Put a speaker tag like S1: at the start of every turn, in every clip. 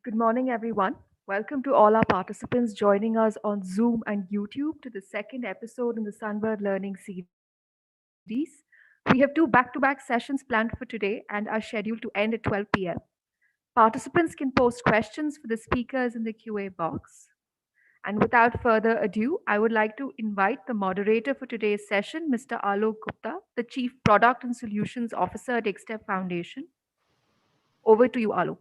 S1: Good morning, everyone. Welcome to all our participants joining us on Zoom and YouTube to the second episode in the Sunbird Learning Series. We have two back-to-back sessions planned for today and are scheduled to end at 12 p.m. Participants can post questions for the speakers in the QA box. And without further ado, I would like to invite the moderator for today's session, Mr. Alok Gupta, the Chief Product and Solutions Officer at EkStep Foundation. Over to you, Alok.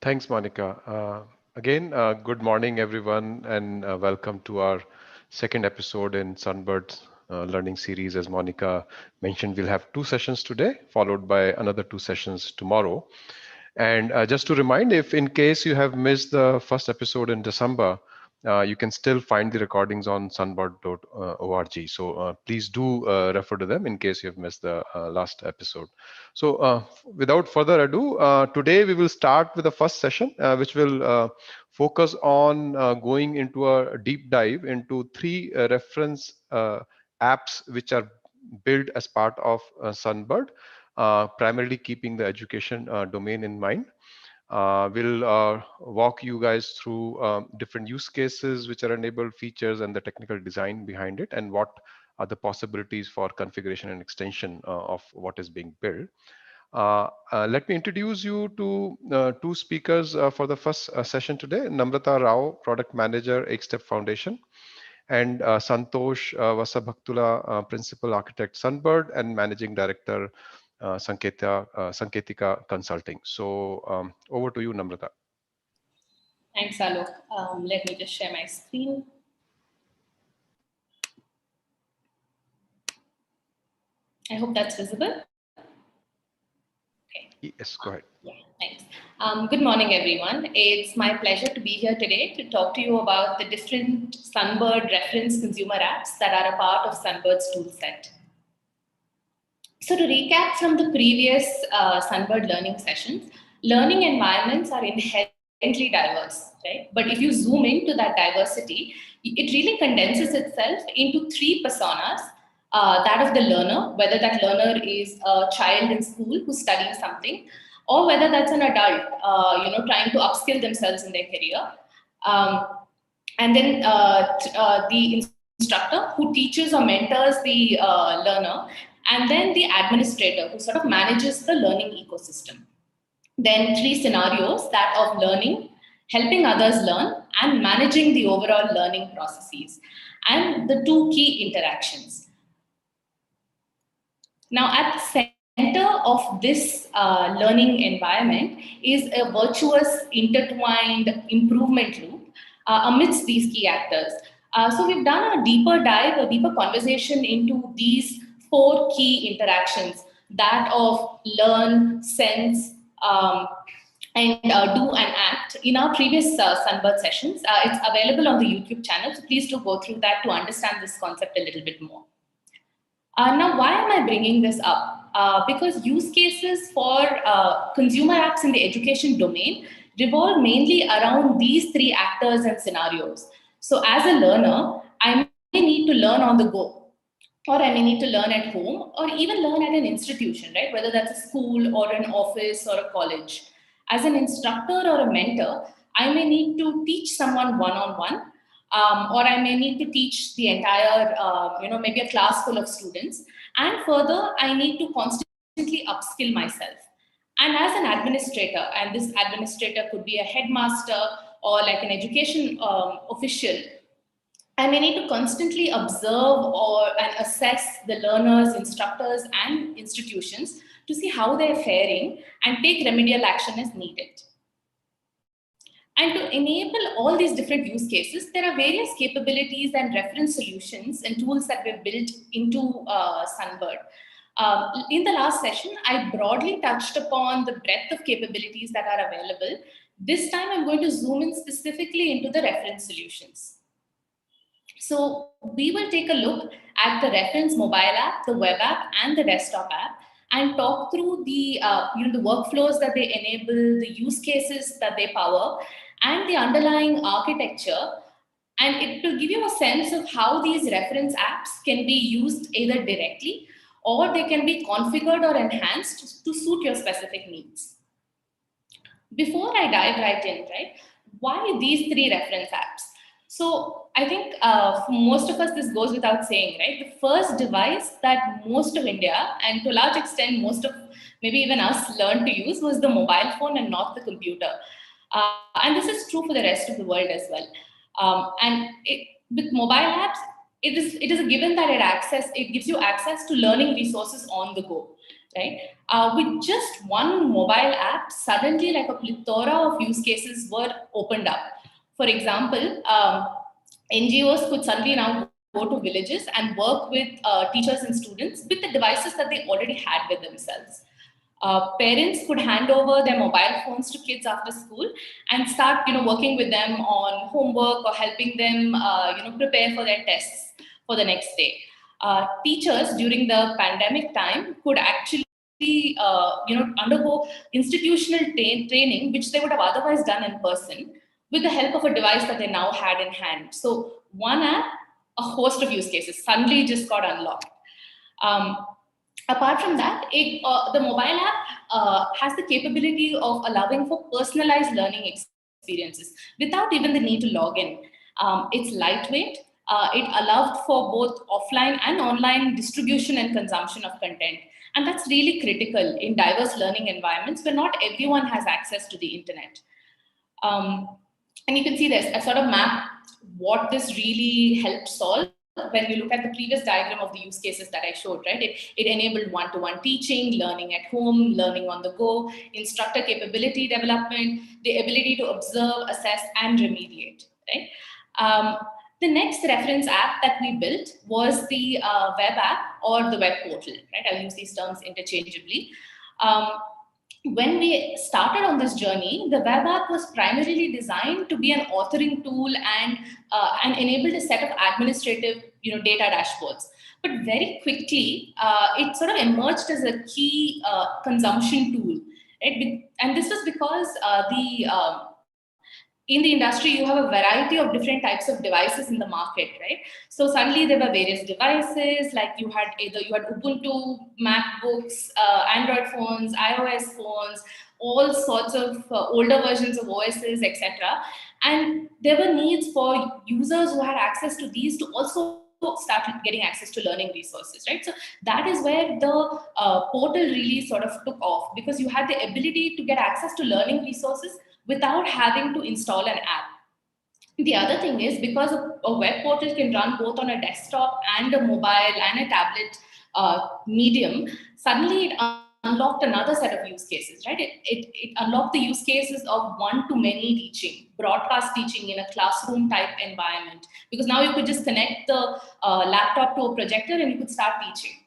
S2: Thanks, Monica. Again, good morning, everyone, and welcome to our second episode in Sunbird's learning series. As Monica mentioned, we'll have two sessions today, followed by another two sessions tomorrow. And just to remind, if in case you have missed the first episode in December, you can still find the recordings on sunbird.org. So please do refer to them in case you have missed the last episode. So without further ado, today we will start with the first session, which will focus on going into a deep dive into three reference apps which are built as part of Sunbird, primarily keeping the education domain in mind. We'll walk you guys through different use cases which are enabled, features, and the technical design behind it, and what are the possibilities for configuration and extension of what is being built. Let me introduce you to two speakers for the first session today. Namrata Rao, Product Manager, EkStep Foundation, and Santosh Vasabhaktula, Principal Architect, Sunbird, and Managing Director, Sanketika Consulting. So over to you, Namrata.
S3: Thanks, Alok. Let me just share my screen. I hope that's visible. Okay.
S2: Yes, go ahead.
S3: Yeah, thanks. Good morning, everyone. It's my pleasure to be here today to talk to you about the different Sunbird reference consumer apps that are a part of Sunbird's toolset. So to recap from the previous Sunbird learning sessions, learning environments are inherently diverse, right? But if you zoom into that diversity, it really condenses itself into three personas. That of the learner, whether that learner is a child in school who's studying something, or whether that's an adult, trying to upskill themselves in their career. And then the instructor who teaches or mentors the learner, and then the administrator who sort of manages the learning ecosystem. Then three scenarios, that of learning, helping others learn, and managing the overall learning processes, and the two key interactions. Now, at the center of this learning environment is a virtuous, intertwined improvement loop amidst these key actors. So we've done a deeper dive, a deeper conversation into these four key interactions, that of learn, sense, and do and act in our previous Sunbird sessions. It's available on the YouTube channel, so please do go through that to understand this concept a little bit more. Now, why am I bringing this up? Because use cases for consumer apps in the education domain revolve mainly around these three actors and scenarios. So as a learner, I may need to learn on the go, or I may need to learn at home, or even learn at an institution, right? Whether that's a school or an office or a college. As an instructor or a mentor, I may need to teach someone one-on-one, or I may need to teach the entire, maybe a class full of students. And further, I need to constantly upskill myself. And as an administrator, and this administrator could be a headmaster or like an education official, I may need to constantly observe and assess the learners, instructors, and institutions to see how they're faring and take remedial action as needed. And to enable all these different use cases, there are various capabilities and reference solutions and tools that we've built into Sunbird. In the last session, I broadly touched upon the breadth of capabilities that are available. This time, I'm going to zoom in specifically into the reference solutions. So we will take a look at the reference mobile app, the web app, and the desktop app, and talk through the the workflows that they enable, the use cases that they power, and the underlying architecture. And it will give you a sense of how these reference apps can be used either directly or they can be configured or enhanced to suit your specific needs. Before I dive right in, right, why these three reference apps? So I think for most of us, this goes without saying, right? The first device that most of India, and to a large extent, most of maybe even us learned to use was the mobile phone and not the computer. And this is true for the rest of the world as well. With mobile apps, it is a given that it gives you access to learning resources on the go, right? With just one mobile app, suddenly like a plethora of use cases were opened up. For example, NGOs could suddenly now go to villages and work with teachers and students with the devices that they already had with themselves. Parents could hand over their mobile phones to kids after school and start, working with them on homework or helping them, prepare for their tests for the next day. Teachers during the pandemic time could actually, undergo institutional training, which they would have otherwise done in person, with the help of a device that they now had in hand. So one app, a host of use cases suddenly just got unlocked. Um, Apart from that, the mobile app has the capability of allowing for personalized learning experiences without even the need to log in. It's lightweight. It allowed for both offline and online distribution and consumption of content. And that's really critical in diverse learning environments where not everyone has access to the internet. Um, and you can see this, I sort of mapped what this really helped solve when you look at the previous diagram of the use cases that I showed, right? It enabled one-to-one teaching, learning at home, learning on the go, instructor capability development, the ability to observe, assess, and remediate, right? The next reference app that we built was the web app or the web portal, right? I'll use these terms interchangeably. Um, when we started on this journey, the web app was primarily designed to be an authoring tool and enabled a set of administrative, data dashboards. But very quickly, it sort of emerged as a key consumption tool, right? And this was because in the industry, you have a variety of different types of devices in the market, right? So suddenly there were various devices, like you had Ubuntu, MacBooks, Android phones, iOS phones, all sorts of older versions of OSs, etc. And there were needs for users who had access to these to also start getting access to learning resources, right? So that is where the portal really sort of took off, because you had the ability to get access to learning resources without having to install an app. The other thing is, because a web portal can run both on a desktop and a mobile and a tablet medium, suddenly it unlocked another set of use cases, right? It unlocked the use cases of one-to-many teaching, broadcast teaching in a classroom type environment, because now you could just connect the laptop to a projector and you could start teaching.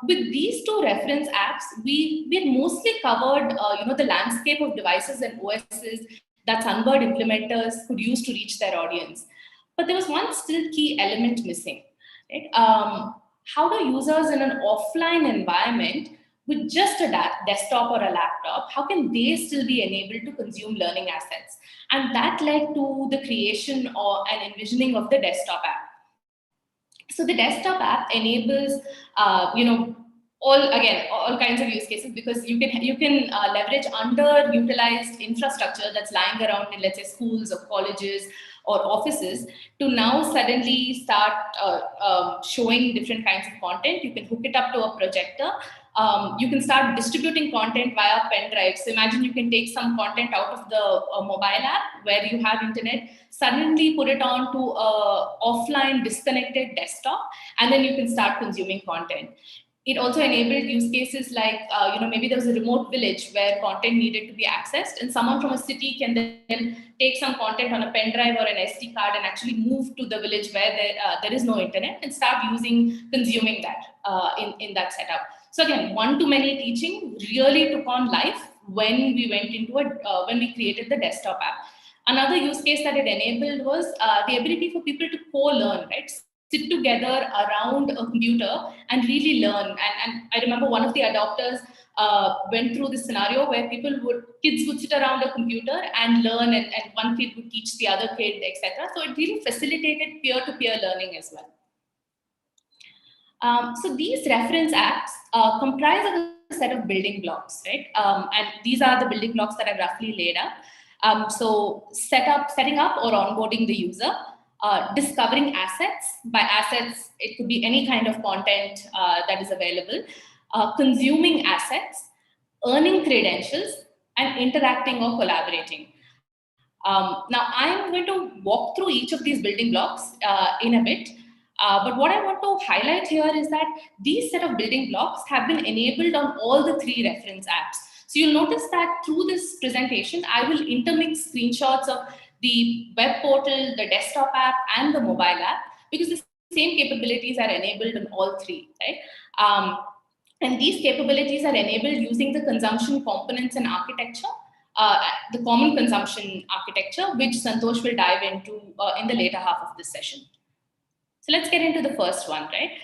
S3: With these two reference apps, we had mostly covered the landscape of devices and OSs that Sunbird implementers could use to reach their audience. But there was one still key element missing, right? How do users in an offline environment with just a desktop or a laptop, how can they still be enabled to consume learning assets? And that led to the creation or an envisioning of the desktop app. So the desktop app enables, all kinds of use cases, because you can leverage underutilized infrastructure that's lying around in, let's say, schools or colleges or offices, to now suddenly start showing different kinds of content. You can hook it up to a projector. You can start distributing content via pen drives. So imagine you can take some content out of the mobile app where you have internet, suddenly put it on to a offline disconnected desktop, and then you can start consuming content. It also enabled use cases like, maybe there was a remote village where content needed to be accessed, and someone from a city can then take some content on a pen drive or an SD card and actually move to the village where there is no internet and start consuming that in that setup. So again, one-to-many teaching really took on life when we created the desktop app. Another use case that it enabled was the ability for people to co-learn, right? Sit together around a computer and really learn. And I remember one of the adopters went through this scenario where kids would sit around a computer and learn, and one kid would teach the other kid, etc. So it really facilitated peer-to-peer learning as well. So these reference apps comprise of a a set of building blocks, right? And these are the building blocks that I've roughly laid out. So setting up or onboarding the user, discovering assets. By assets, it could be any kind of content that is available, consuming assets, earning credentials, and interacting or collaborating. Now, I'm going to walk through each of these building blocks in a bit. But what I want to highlight here is that these set of building blocks have been enabled on all the 3 reference apps. So you'll notice that through this presentation, I will intermix screenshots of the web portal, the desktop app, and the mobile app, because the same capabilities are enabled in all 3, right? And these capabilities are enabled using the consumption components and architecture, the common consumption architecture, which Santosh will dive into in the later half of this session. So let's get into the first one, right?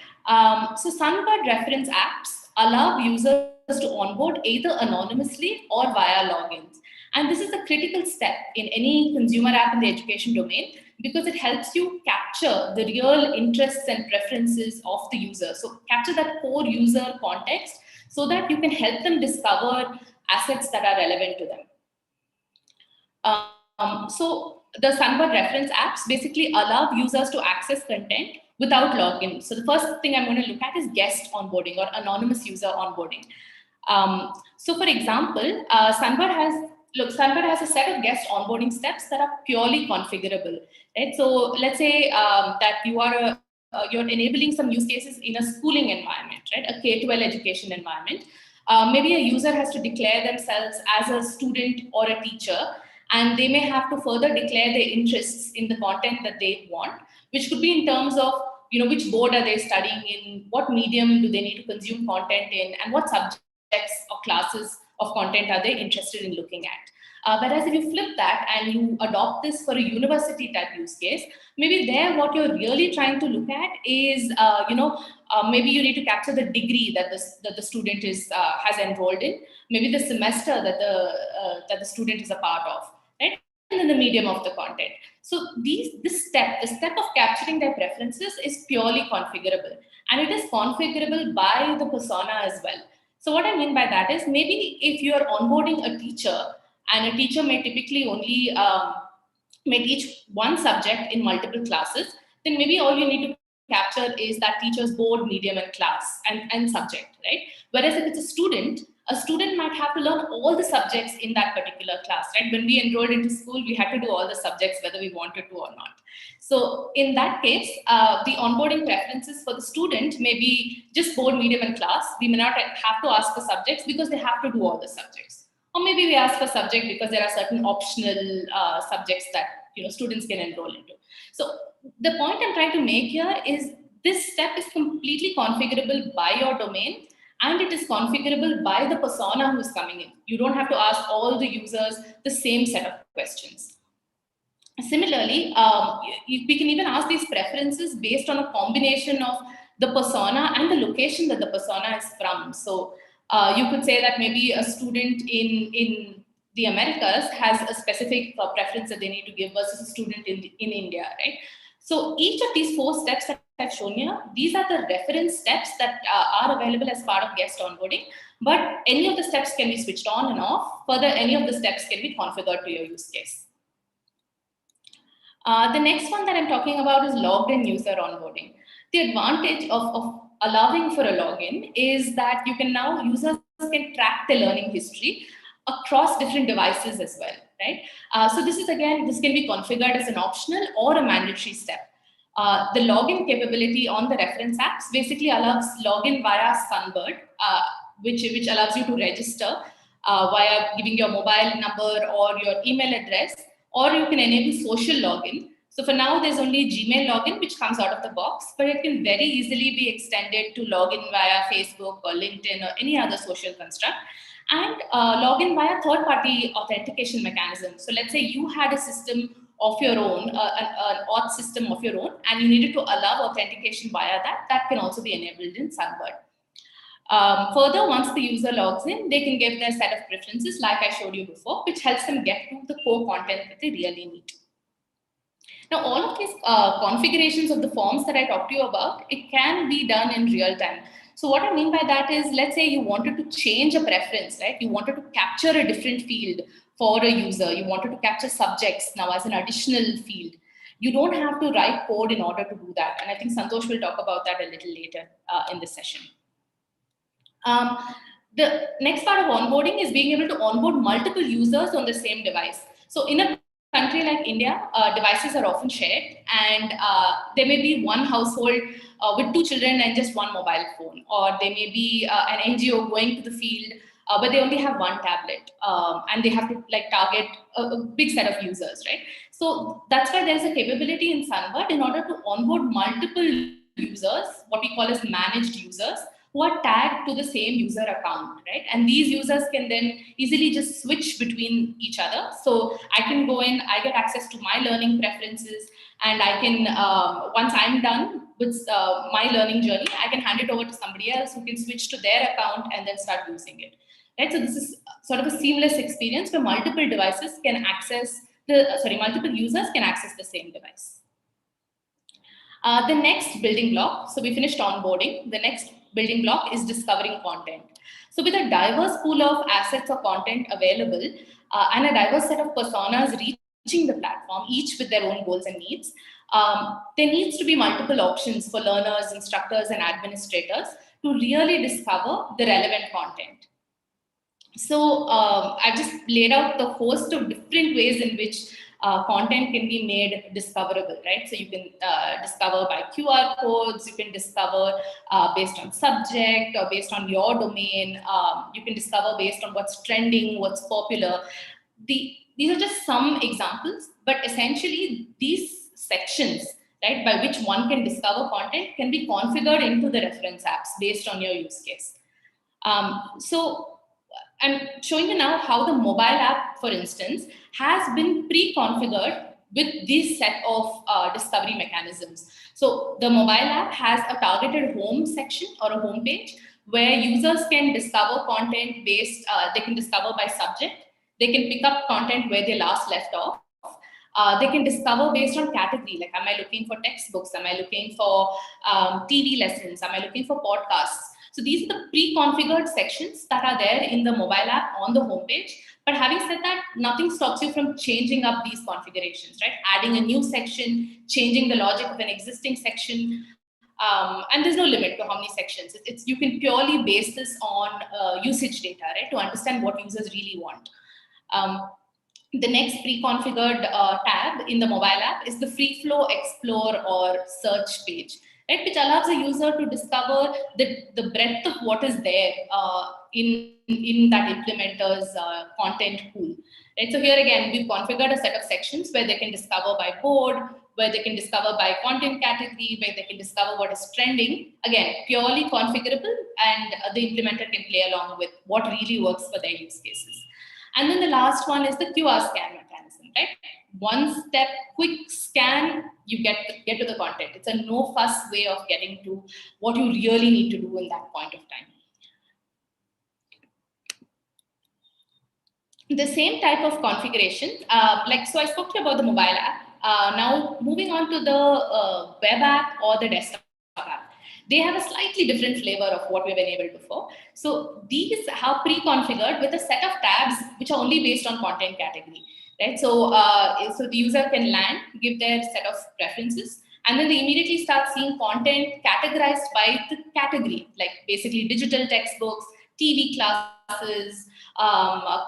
S3: So Sunbird reference apps allow users to onboard either anonymously or via logins. And this is a critical step in any consumer app in the education domain, because it helps you capture the real interests and preferences of the user. So capture that core user context so that you can help them discover assets that are relevant to them. So the Sunbird reference apps basically allow users to access content without login. So the first thing I'm going to look at is guest onboarding or anonymous user onboarding. So for example, Sunbird has a set of guest onboarding steps that are purely configurable, right? So let's say that you're enabling some use cases in a schooling environment, right? A K-12 education environment. Maybe a user has to declare themselves as a student or a teacher, and they may have to further declare their interests in the content that they want, which could be in terms of, which board are they studying in, what medium do they need to consume content in, and what subjects or classes of content are they interested in looking at. Whereas if you flip that and you adopt this for a university type use case, maybe there what you're really trying to look at is, maybe you need to capture the degree that the student has enrolled in, maybe the semester that the student is a part of, right? And then the medium of the content. So the step of capturing their preferences is purely configurable, and it is configurable by the persona as well. So what I mean by that is, maybe if you are onboarding a teacher, and a teacher may typically only may teach one subject in multiple classes, then maybe all you need to capture is that teacher's board, medium, and class and subject, right? Whereas if it's a student might have to learn all the subjects in that particular class, right? When we enrolled into school, we had to do all the subjects whether we wanted to or not. So in that case, the onboarding preferences for the student may be just board, medium, and class. We may not have to ask for subjects because they have to do all the subjects. Or maybe we ask for subject because there are certain optional subjects that students can enroll into. So the point I'm trying to make here is this step is completely configurable by your domain, and it is configurable by the persona who's coming in. You don't have to ask all the users the same set of questions. Similarly, we can even ask these preferences based on a combination of the persona and the location that the persona is from. So you could say that maybe a student in the Americas has a specific preference that they need to give versus a student in India, right? So each of these 4 steps that I've shown here, these are the reference steps that are available as part of guest onboarding, but any of the steps can be switched on and off. Further, any of the steps can be configured to your use case. The next one that I'm talking about is logged in user onboarding. The advantage of allowing for a login is that users can track their learning history across different devices as well, right? So this can be configured as an optional or a mandatory step. The login capability on the reference apps basically allows login via Sunbird, which allows you to register via giving your mobile number or your email address, or you can enable social login. So for now, there's only Gmail login, which comes out of the box, but it can very easily be extended to login via Facebook or LinkedIn or any other social construct, and login via third-party authentication mechanism. So let's say you had a system of your own, an auth system of your own, and you needed to allow authentication via that can also be enabled in Sunbird. Further, once the user logs in, they can give their set of preferences like I showed you before, which helps them get to the core content that they really need. Now, all of these configurations of the forms that I talked to you about, it can be done in real time. So what I mean by that is, let's say you wanted to change a preference, right? You wanted to capture a different field for a user. You wanted to capture subjects now as an additional field. You don't have to write code in order to do that. And I think Santosh will talk about that a little later in this session. Um, the next part of onboarding is being able to onboard multiple users on the same device. So in a country like India, devices are often shared, and there may be one household with 2 children and just one mobile phone, or there may be an NGO going to the field, but they only have one tablet, and they have to like target a big set of users, right? So that's why there's a capability in Sunbird in order to onboard multiple users, what we call as managed users, who are tagged to the same user account, right? And these users can then easily just switch between each other. So I can go in, I get access to my learning preferences, and I can, once I'm done with my learning journey, I can hand it over to somebody else who can switch to their account and then start using it, right? So this is sort of a seamless experience where multiple devices can access multiple users can access the same device. The next building block, so we finished onboarding. The next building block is discovering content. So with a diverse pool of assets or content available and a diverse set of personas reaching the platform, each with their own goals and needs, there needs to be multiple options for learners, instructors, and administrators to really discover the relevant content. So I've just laid out the host of different ways in which content can be made discoverable, right? So you can discover by QR codes, you can discover based on subject or based on your domain, you can discover based on what's trending, what's popular. These are just some examples, but essentially these sections, right, by which one can discover content can be configured into the reference apps based on your use case. So I'm showing you now how the mobile app, for instance, has been pre-configured with this set of discovery mechanisms. So the mobile app has a targeted home section or a home page where users can discover content based, they can discover by subject, they can pick up content where they last left off. They can discover based on category, like am I looking for textbooks, am I looking for TV lessons, am I looking for podcasts. So these are the pre-configured sections that are there in the mobile app on the homepage. But having said that, nothing stops you from changing up these configurations, right? Adding a new section, changing the logic of an existing section, and there's no limit to how many sections. You can purely base this on usage data, right? To understand what users really want. The next pre-configured tab in the mobile app is the free flow explore or search page, right, which allows a user to discover the breadth of what is there in that implementer's content pool. Right? So here again, we've configured a set of sections where they can discover by board, where they can discover by content category, where they can discover what is trending. Again, purely configurable, and the implementer can play along with what really works for their use cases. And then the last one is the QR scan mechanism, right? One step, quick scan, you get to the content. It's a no fuss way of getting to what you really need to do in that point of time. The same type of configuration, so I spoke to you about the mobile app. Now moving on to the web app or the desktop app. They have a slightly different flavor of what we've enabled before. So these have pre-configured with a set of tabs which are only based on content category, right? So the user can land, give their set of preferences, and then they immediately start seeing content categorized by the category, like basically digital textbooks, TV classes,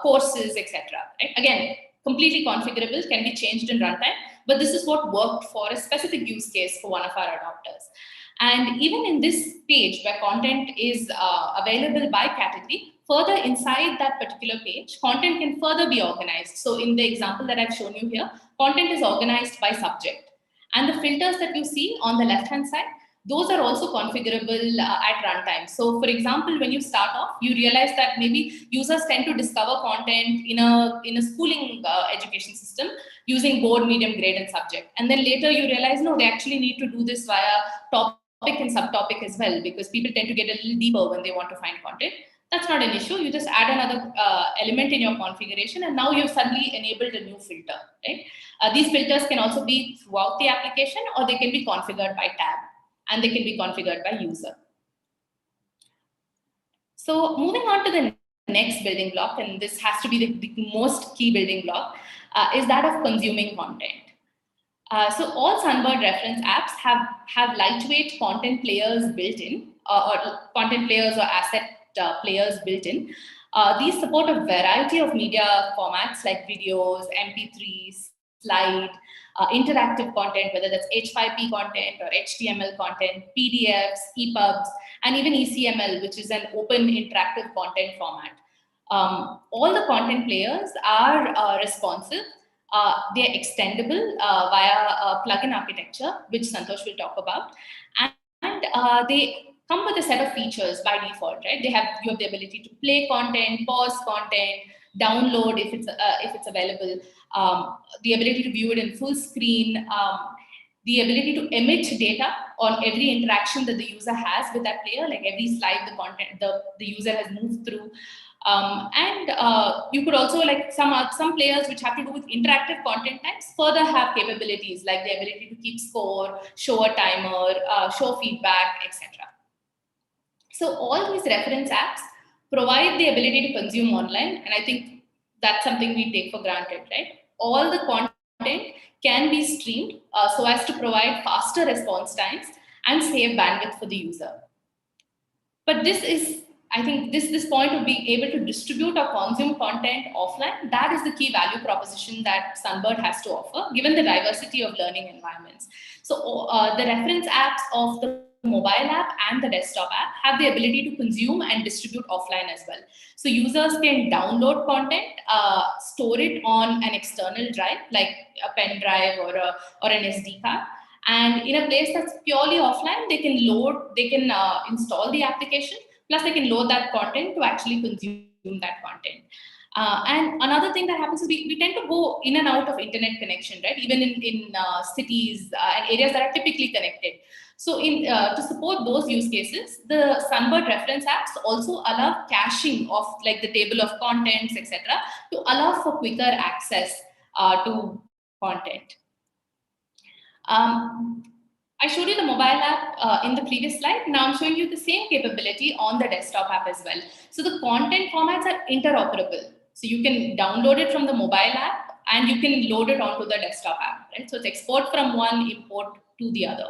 S3: courses, etc. Right? Again, completely configurable, can be changed in runtime, but this is what worked for a specific use case for one of our adopters. And even in this page where content is available by category, further inside that particular page, content can further be organized. So in the example that I've shown you here, content is organized by subject. And the filters that you see on the left-hand side, those are also configurable at runtime. So for example, when you start off, you realize that maybe users tend to discover content in a schooling education system using board, medium, grade, and subject. And then later you realize, no, they actually need to do this via topic and subtopic as well, because people tend to get a little deeper when they want to find content. That's not an issue. You just add another element in your configuration, and now you've suddenly enabled a new filter, right? These filters can also be throughout the application, or they can be configured by tab, and they can be configured by user. So moving on to the next building block, and this has to be the most key building block, is that of consuming content. So all Sunbird reference apps have lightweight content players built in, or content players or asset players built in. These support a variety of media formats like videos, MP3s, slide, interactive content, whether that's H5P content or HTML content, PDFs, EPUBs, and even ECML, which is an open interactive content format. All the content players are responsive. They're extendable via plugin architecture, which Santosh will talk about, and they come with a set of features by default, right? You have the ability to play content, pause content, download if it's available, the ability to view it in full screen, the ability to emit data on every interaction that the user has with that player, like every slide the user has moved through. And you could also, like some players which have to do with interactive content types, further have capabilities like the ability to keep score, show a timer, show feedback, etc. So all these reference apps provide the ability to consume online, and I think that's something we take for granted, right? All the content can be streamed so as to provide faster response times and save bandwidth for the user. But this is, I think, this point of being able to distribute or consume content offline, that is the key value proposition that Sunbird has to offer, given the diversity of learning environments. So the reference apps of the mobile app and the desktop app have the ability to consume and distribute offline as well. So users can download content, store it on an external drive, like a pen drive or an SD card. And in a place that's purely offline, they can install the application, plus they can load that content to actually consume that content. And another thing that happens is we tend to go in and out of internet connection, right? Even in cities and areas that are typically connected. So to support those use cases, the Sunbird reference apps also allow caching of like the table of contents, etc., to allow for quicker access to content. I showed you the mobile app in the previous slide. Now I'm showing you the same capability on the desktop app as well. So the content formats are interoperable. So you can download it from the mobile app and you can load it onto the desktop app, right? So it's export from one, import to the other.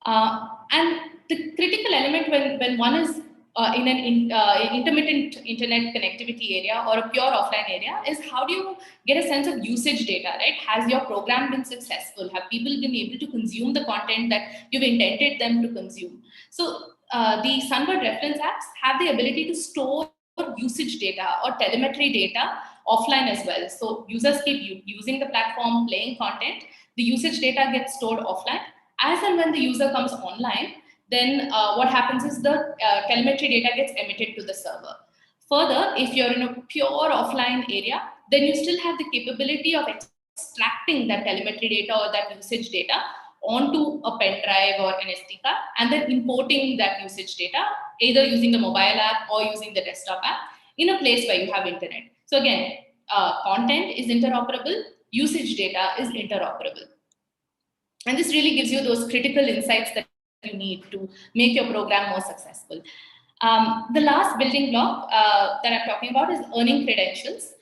S3: And the critical element when one is in an intermittent internet connectivity area or a pure offline area is how do you get a sense of usage data, right? Has your program been successful? Have people been able to consume the content that you've intended them to consume? So the Sunbird reference apps have the ability to store usage data or telemetry data offline as well. So users keep using the platform, playing content, the usage data gets stored offline. As and when the user comes online, then what happens is the telemetry data gets emitted to the server. Further, if you're in a pure offline area, then you still have the capability of extracting that telemetry data or that usage data onto a pen drive or an SD card, and then importing that usage data, either using the mobile app or using the desktop app in a place where you have internet. So again, content is interoperable, usage data is interoperable. And this really gives you those critical insights that you need to make your program more successful. The last building block that I'm talking about is earning credentials.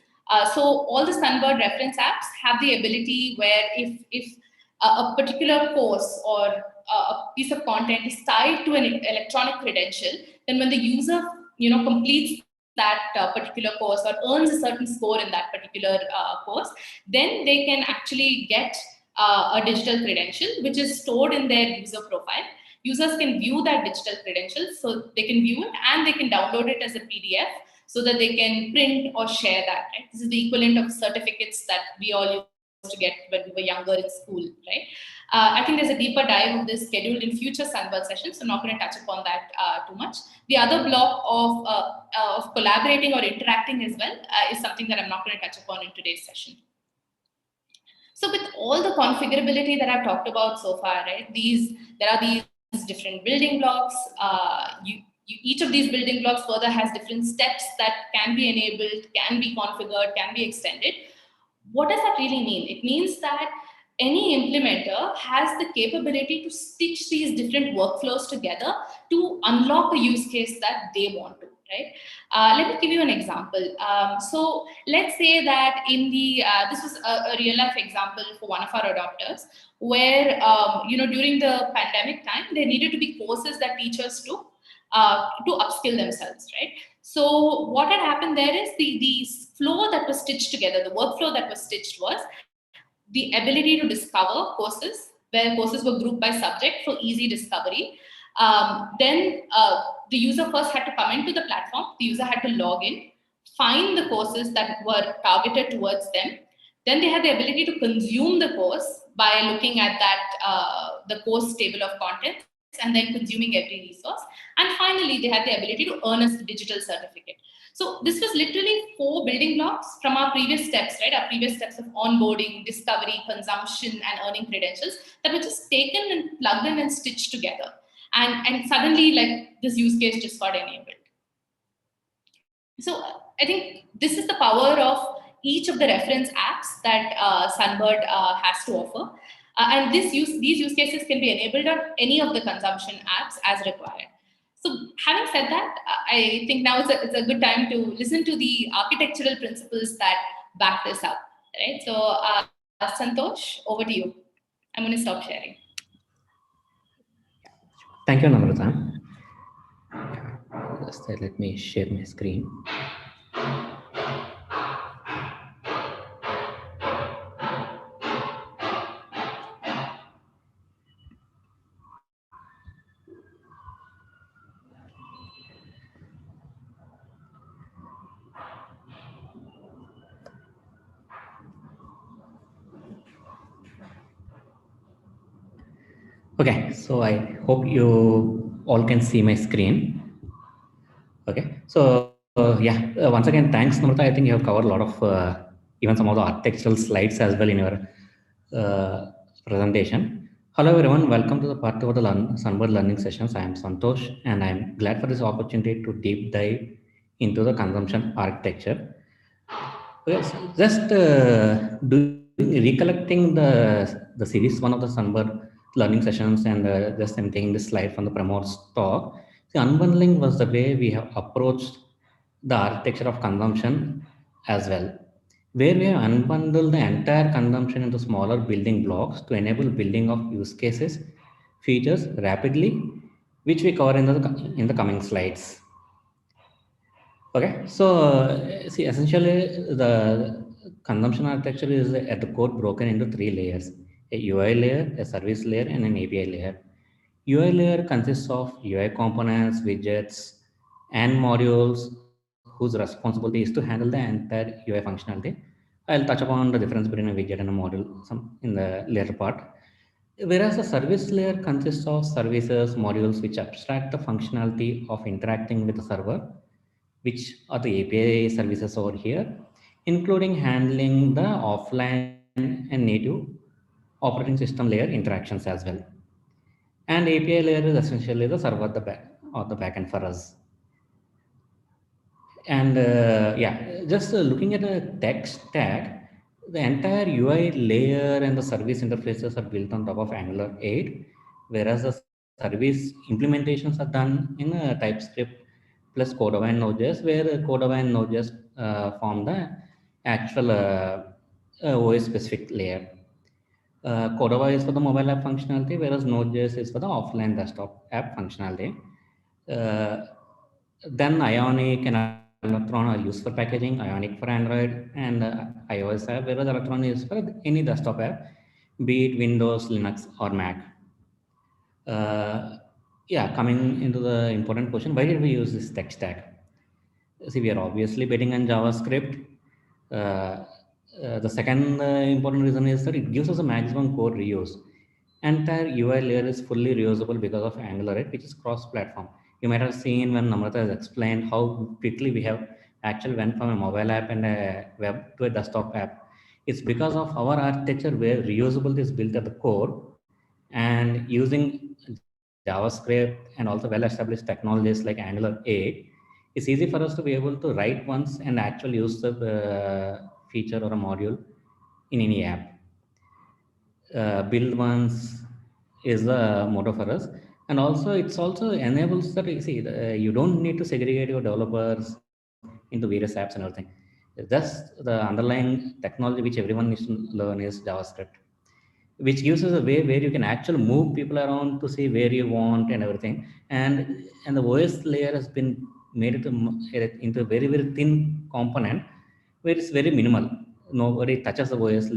S3: So all the Sunbird reference apps have the ability where if a particular course or a piece of content is tied to an electronic credential, then when the user completes that particular course or earns a certain score in that particular course, then they can actually get a digital credential which is stored in their user profile. Users can view that digital credential, so they can view it and they can download it as a PDF so that they can print or share that. Right? This is the equivalent of certificates that we all used to get when we were younger in school. Right? I think there's a deeper dive of this scheduled in future Sunbird sessions, so I'm not going to touch upon that too much. The other block of collaborating or interacting as well is something that I'm not going to touch upon in today's session. So with all the configurability that I've talked about so far, right? There are these different building blocks. Each of these building blocks further has different steps that can be enabled, can be configured, can be extended. What does that really mean? It means that any implementer has the capability to stitch these different workflows together to unlock a use case that they want to, right? Let me give you an example. So let's say that in the, this was a real life example for one of our adopters, where, during the pandemic time, there needed to be courses that teachers took to upskill themselves, right? So what had happened there is the flow that was stitched together, the workflow that was stitched was the ability to discover courses, where courses were grouped by subject for easy discovery. Then the user first had to come into the platform, the user had to log in, find the courses that were targeted towards them. Then they had the ability to consume the course by looking at the course table of contents and then consuming every resource. And finally, they had the ability to earn a digital certificate. So this was literally 4 building blocks from our previous steps, right? Our previous steps of onboarding, discovery, consumption, and earning credentials that were just taken and plugged in and stitched together. And suddenly, like, this use case just got enabled. So I think this is the power of each of the reference apps that Sunbird has to offer. And these use cases can be enabled on any of the consumption apps as required. So having said that, I think now it's a good time to listen to the architectural principles that back this up, right? So Santosh, over to you. I'm going to stop sharing.
S4: Thank you, Namrata. Just let me share my screen. Okay, so I hope you all can see my screen. Okay, so once again, thanks, Namrata. I think you have covered a lot of even some of the architectural slides as well in your presentation. Hello, everyone. Welcome to the part of the Sunbird learning sessions. I am Santosh, and I am glad for this opportunity to deep dive into the consumption architecture. Yes, just recollecting the series one of the Sunbird learning sessions, and just I'm taking this slide from the Pramod's talk. The unbundling was the way we have approached the architecture of consumption as well, where we have unbundled the entire consumption into smaller building blocks to enable building of use cases, features rapidly, which we cover in the coming slides. Okay, so see, essentially the consumption architecture is at the core broken into 3 layers: a UI layer, a service layer, and an API layer. UI layer consists of UI components, widgets, and modules whose responsibility is to handle the entire UI functionality. I'll touch upon the difference between a widget and a module in the later part. Whereas the service layer consists of services, modules which abstract the functionality of interacting with the server, which are the API services over here, including handling the offline and native operating system layer interactions as well. And API layer is essentially the server at the back or the backend for us. And just looking at the tech stack, the entire UI layer and the service interfaces are built on top of Angular 8, whereas the service implementations are done in TypeScript plus Cordova and Node.js, where Cordova and Node.js form the actual OS specific layer. Cordova is for the mobile app functionality, whereas Node.js is for the offline desktop app functionality. Then Ionic and Electron are used for packaging, Ionic for Android and iOS app, whereas Electron is for any desktop app, be it Windows, Linux, or Mac. Coming into the important question, why did we use this tech stack? See, we are obviously betting on JavaScript. The second important reason is that it gives us a maximum code reuse. Entire UI layer is fully reusable because of Angular 8, which is cross-platform. You might have seen when Namrata has explained how quickly we have actually went from a mobile app and a web to a desktop app. It's because of our architecture where reusability is built at the core, and using JavaScript and also well-established technologies like Angular 8, it's easy for us to be able to write once and actually use the feature or a module in any app. build once is the motto for us. And also it's also enables that, you see, you don't need to segregate your developers into various apps and everything. Just the underlying technology which everyone needs to learn is JavaScript, which gives us a way where you can actually move people around to see where you want and everything. And the OS layer has been made into a very very thin component where it's very minimal. Nobody touches the OS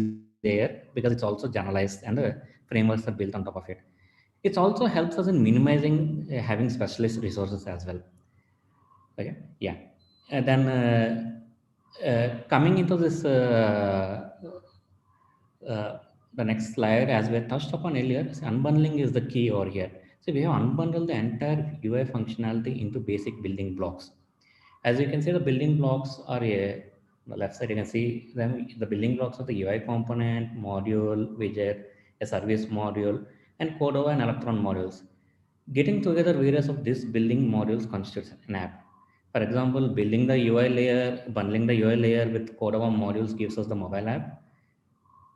S4: layer because it's also generalized and the frameworks are built on top of it. It also helps us in minimizing having specialist resources as well. Okay, yeah. And then coming into this the next slide, as we touched upon earlier, unbundling is the key over here. So we have unbundled the entire UI functionality into basic building blocks. As you can see, the building blocks are a, on the left side, you can see them, the building blocks of the UI component, module, widget, a service module, and Cordova and Electron modules. Getting together various of these building modules constitutes an app. For example, building the UI layer, bundling the UI layer with Cordova modules gives us the mobile app.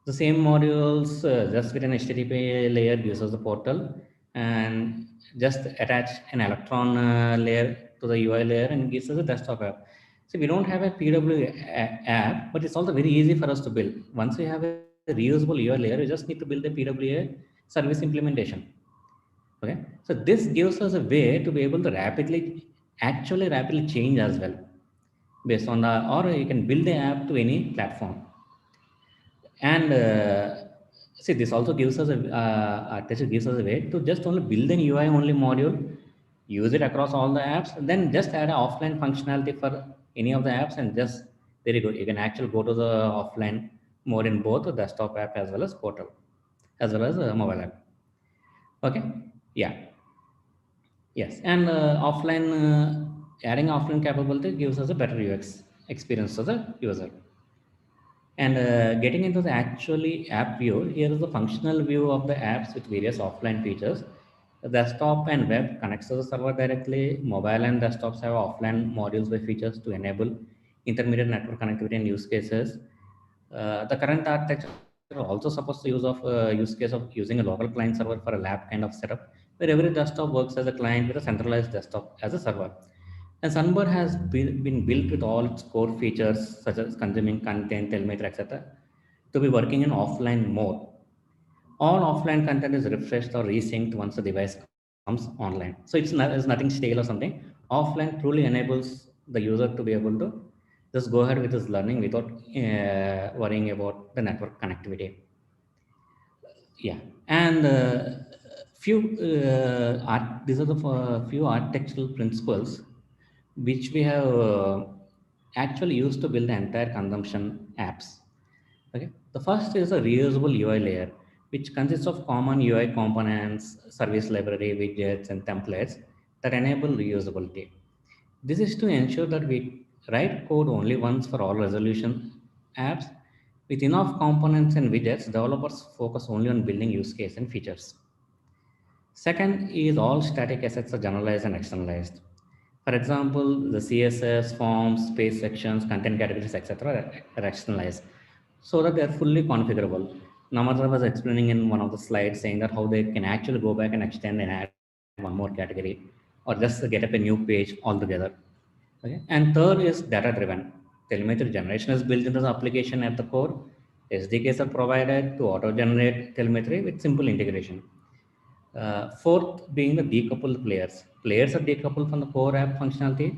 S4: The same modules just with an HTTP layer gives us the portal, and just attach an Electron layer to the UI layer and gives us a desktop app. So we don't have a PW app, but it's also very easy for us to build. Once we have a reusable UI layer, we just need to build a PWA service implementation. Okay, so this gives us a way to be able to rapidly change as well based on the, or you can build the app to any platform. And see, this also gives us a architecture gives us a way to just only build an UI only module, use it across all the apps, and then just add an offline functionality for any of the apps, and just very good. You can actually go to the offline mode in both the desktop app as well as portal, as well as mobile app. Okay, yeah, yes, and adding offline capability gives us a better UX experience to the user. And getting into the actually app view, here is the functional view of the apps with various offline features. The desktop and web connects to the server directly. Mobile and desktops have offline modules with features to enable intermediate network connectivity and use cases. The current architecture also supports the use case of using a local client server for a lab kind of setup, where every desktop works as a client with a centralized desktop as a server. And Sunbird has been built with all its core features such as consuming content, telemetry, etc., to be working in offline mode. All offline content is refreshed or resynced once the device comes online. So it's nothing stale or something. Offline truly enables the user to be able to just go ahead with his learning without worrying about the network connectivity. Yeah, and these are the few architectural principles which we have actually used to build the entire consumption apps. Okay, the first is a reusable UI layer, which consists of common UI components, service library, widgets, and templates that enable reusability. This is to ensure that we write code only once for all resolution apps. With enough components and widgets, developers focus only on building use case and features. Second is all static assets are generalized and externalized. For example, the CSS, forms, space sections, content categories, etc. are externalized so that they are fully configurable. Namatra was explaining in one of the slides saying that how they can actually go back and extend and add one more category or just get up a new page altogether. Okay. And third is data driven. Telemetry generation is built into the application at the core. SDKs are provided to auto generate telemetry with simple integration. Fourth being the decoupled players. Players are decoupled from the core app functionality.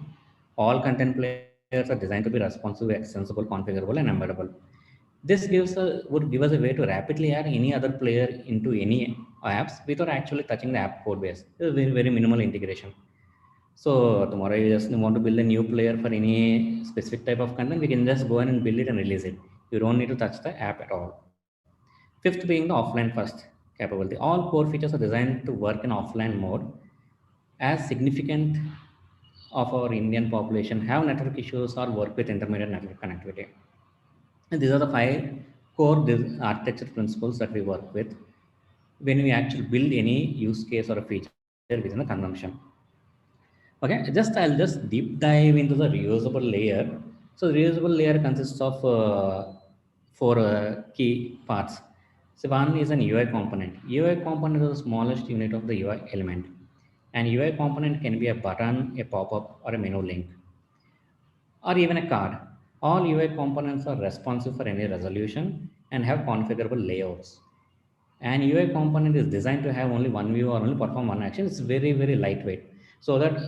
S4: All content players are designed to be responsive, extensible, configurable, and embeddable. This would give us a way to rapidly add any other player into any apps without actually touching the app code base. It's a very, very minimal integration. So tomorrow you just want to build a new player for any specific type of content, we can just go in and build it and release it. You don't need to touch the app at all. Fifth being the offline first capability. All core features are designed to work in offline mode, as significant of our Indian population have network issues or work with intermediate network connectivity. And these are the five core architecture principles that we work with when we actually build any use case or a feature within the consumption. Okay, I'll just deep dive into the reusable layer. So the reusable layer consists of four key parts. So one is an UI component. UI component is the smallest unit of the UI element. An UI component can be a button, a pop-up, or a menu link, or even a card. All UI components are responsive for any resolution and have configurable layouts. An UI component is designed to have only one view or only perform one action. It's very, very lightweight. So that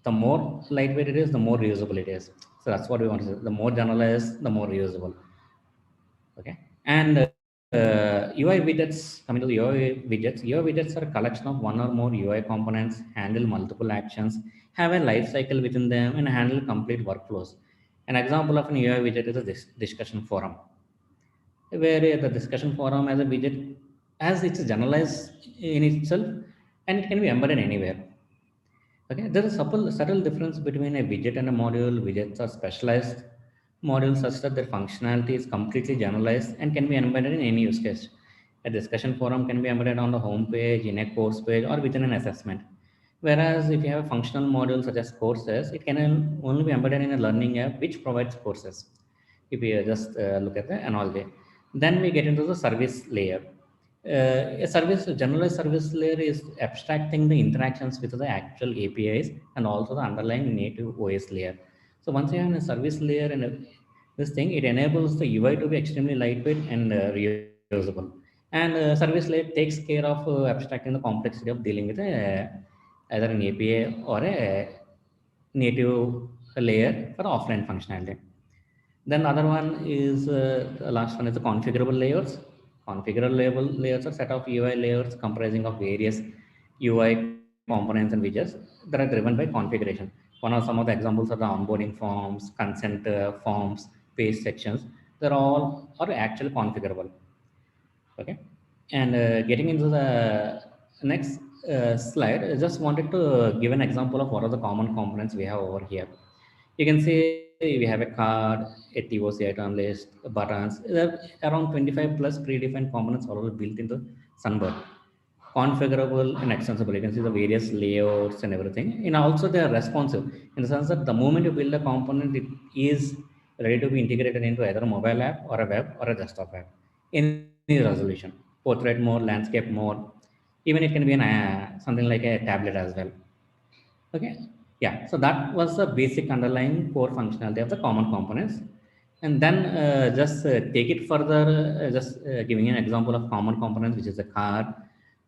S4: the more lightweight it is, the more reusable it is. So that's what we want to say. The more generalized, the more reusable. Okay. And UI widgets, coming to the UI widgets are a collection of one or more UI components, handle multiple actions, have a life cycle within them, and handle complete workflows. An example of an UI widget is a discussion forum, where the discussion forum as a widget, as it's generalized in itself, and it can be embedded anywhere. Okay, there is a subtle difference between a widget and a module. Widgets are specialized modules such that their functionality is completely generalized and can be embedded in any use case. A discussion forum can be embedded on the home page, in a course page, or within an assessment. Whereas if you have a functional module such as courses, it can only be embedded in a learning app which provides courses. If we just look at the analogy, then we get into the service layer. A generalized service layer is abstracting the interactions with the actual APIs and also the underlying native OS layer. So once you have a service layer and this thing, it enables the UI to be extremely lightweight and reusable. And service layer takes care of abstracting the complexity of dealing with either an API or a native layer for offline functionality. Then the other one is the last one is the configurable layers. Configurable layers are set of UI layers comprising of various UI components and widgets that are driven by configuration. One of some of the examples are the onboarding forms, consent forms, page sections. They're all are actually configurable. Okay, and getting into the next slide, I just wanted to give an example of what are the common components we have over here. You can see we have a card, a TOC item list, buttons. There are around 25 plus predefined components already built into Sunbird. Configurable and extensible. You can see the various layouts and everything. And also they are responsive in the sense that the moment you build a component, it is ready to be integrated into either a mobile app or a web or a desktop app. Any resolution, portrait mode, landscape mode, even it can be an something like a tablet as well. Okay, yeah, so that was the basic underlying core functionality of the common components. And then just take it further, just giving an example of common components, which is a card.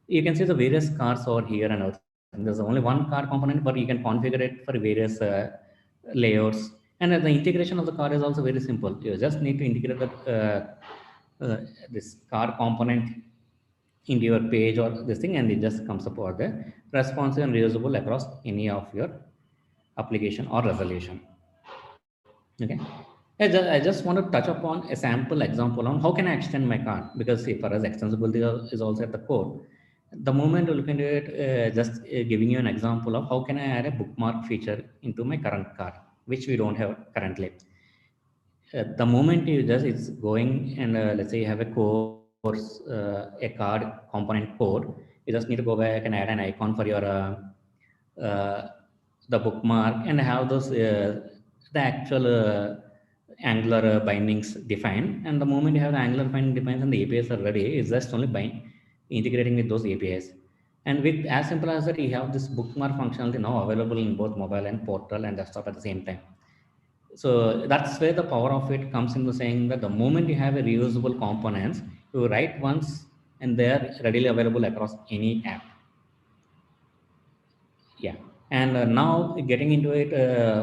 S4: You can see the various cards over here and everything. There's only one card component, but you can configure it for various layouts. And the integration of the card is also very simple. You just need to integrate this card component into your page or this thing, and it just comes up over there, responsive and reusable across any of your application or resolution. Okay, I just want to touch upon a sample example on how can I extend my card, because see, for us extensibility is also at the core. The moment you look into it, just giving you an example of how can I add a bookmark feature into my current card, which we don't have currently. The moment you just it's going and let's say you have a course, a card component code, you just need to go back and add an icon for your uh, the bookmark and have those the actual angular bindings defined. And the moment you have the angular binding defined and the APIs are ready, it's just only integrating with those APIs. And with as simple as that, you have this bookmark functionality now available in both mobile and portal and desktop at the same time. So that's where the power of it comes into saying that the moment you have a reusable components, you write once and they are readily available across any app. Yeah, and now getting into it,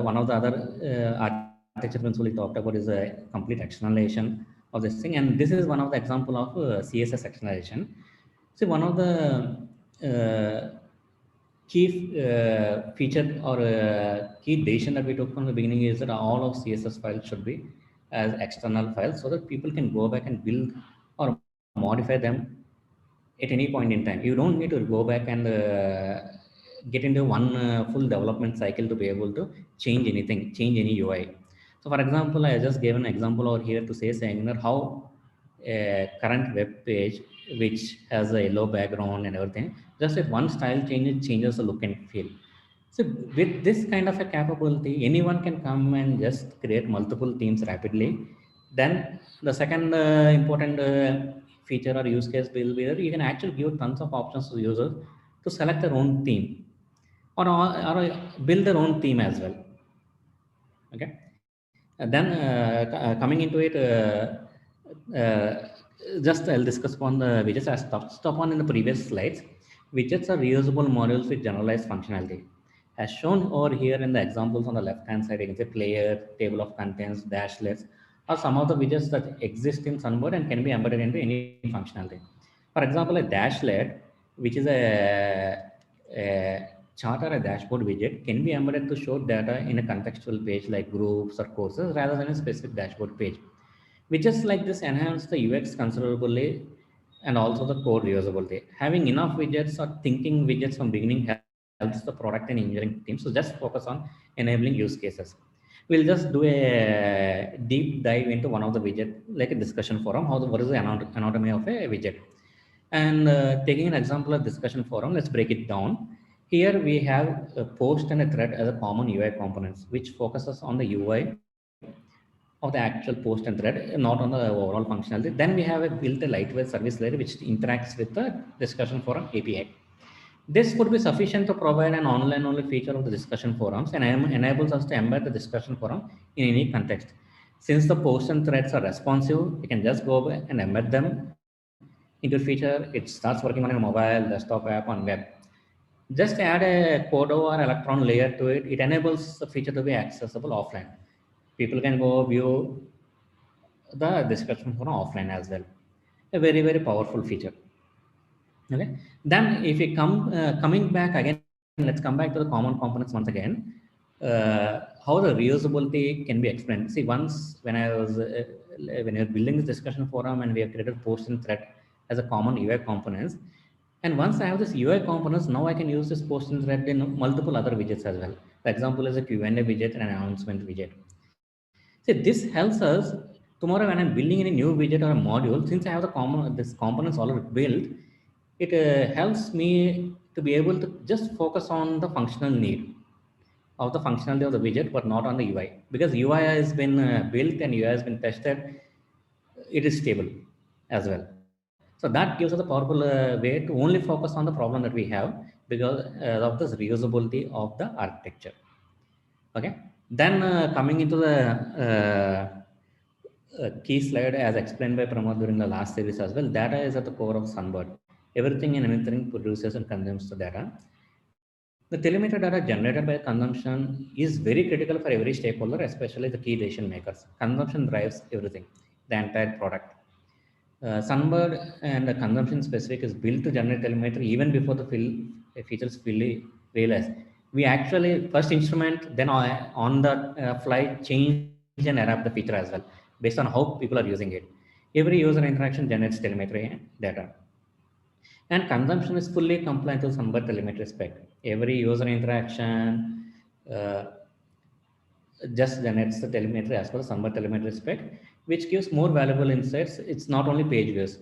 S4: one of the other architecture principles we talked about is a complete externalization of this thing, and this is one of the example of CSS externalization. See, one of the key feature or key decision that we took from the beginning is that all of CSS files should be as external files so that people can go back and build or modify them at any point in time. You don't need to go back and get into one full development cycle to be able to change anything, change any UI. So for example, I just gave an example over here to say saying that how a current web page, which has a yellow background and everything, just if one style changes the look and feel. So with this kind of a capability, anyone can come and just create multiple themes rapidly. Then the second important feature or use case will be there, you can actually give tons of options to users to select their own theme or build their own theme as well. Okay. And then coming into it, uh, just I'll discuss upon the widgets as touched upon in the previous slides. Widgets are reusable modules with generalized functionality. As shown over here in the examples on the left-hand side, you can say player, table of contents, dashlets, are some of the widgets that exist in Sunbird and can be embedded into any functionality. For example, a dashlet, which is a chart or a dashboard widget, can be embedded to show data in a contextual page like groups or courses rather than a specific dashboard page. Widgets like this enhance the UX considerably and also the code reusability. Having enough widgets or thinking widgets from beginning helps the product and engineering teams to just focus on enabling use cases. We'll just do a deep dive into one of the widget, like a discussion forum, what is the anatomy of a widget. And taking an example of discussion forum, let's break it down. Here we have a post and a thread as a common UI components, which focuses on the UI of the actual post and thread, not on the overall functionality. Then we have built a lightweight service layer which interacts with the discussion forum API. This would be sufficient to provide an online-only feature of the discussion forums and enables us to embed the discussion forum in any context. Since the posts and threads are responsive, we can just go and embed them into a feature. It starts working on a mobile, desktop app, on web. Just add a Codo or Electron layer to it. It enables the feature to be accessible offline. People can go view the discussion forum offline as well. A very, very powerful feature. Okay. Then if we coming back again, let's come back to the common components once again. How the reusability can be explained. See, once when you're building this discussion forum and we have created post and thread as a common UI components, and once I have this UI components, now I can use this post and thread in multiple other widgets as well. The example is a Q&A widget and an announcement widget. See, this helps us tomorrow when I'm building any new widget or a module. Since I have this components already built, it helps me to be able to just focus on the functional need of the functionality of the widget, but not on the UI, because UI has been built and UI has been tested. It is stable as well. So that gives us a powerful way to only focus on the problem that we have because of this reusability of the architecture. Okay. Then coming into the key slide as explained by Pramod during the last series as well, data is at the core of Sunbird. Everything and anything produces and consumes the data. The telemetry data generated by consumption is very critical for every stakeholder, especially the key decision makers. Consumption drives everything, the entire product. Sunbird and the consumption specific is built to generate telemetry even before the features fully realized. We actually first instrument, then on the fly change and adapt the feature as well based on how people are using it. Every user interaction generates telemetry data. And consumption is fully compliant to Sunbird telemetry spec. Every user interaction just generates the telemetry as per Sunbird telemetry spec, which gives more valuable insights. It's not only page views.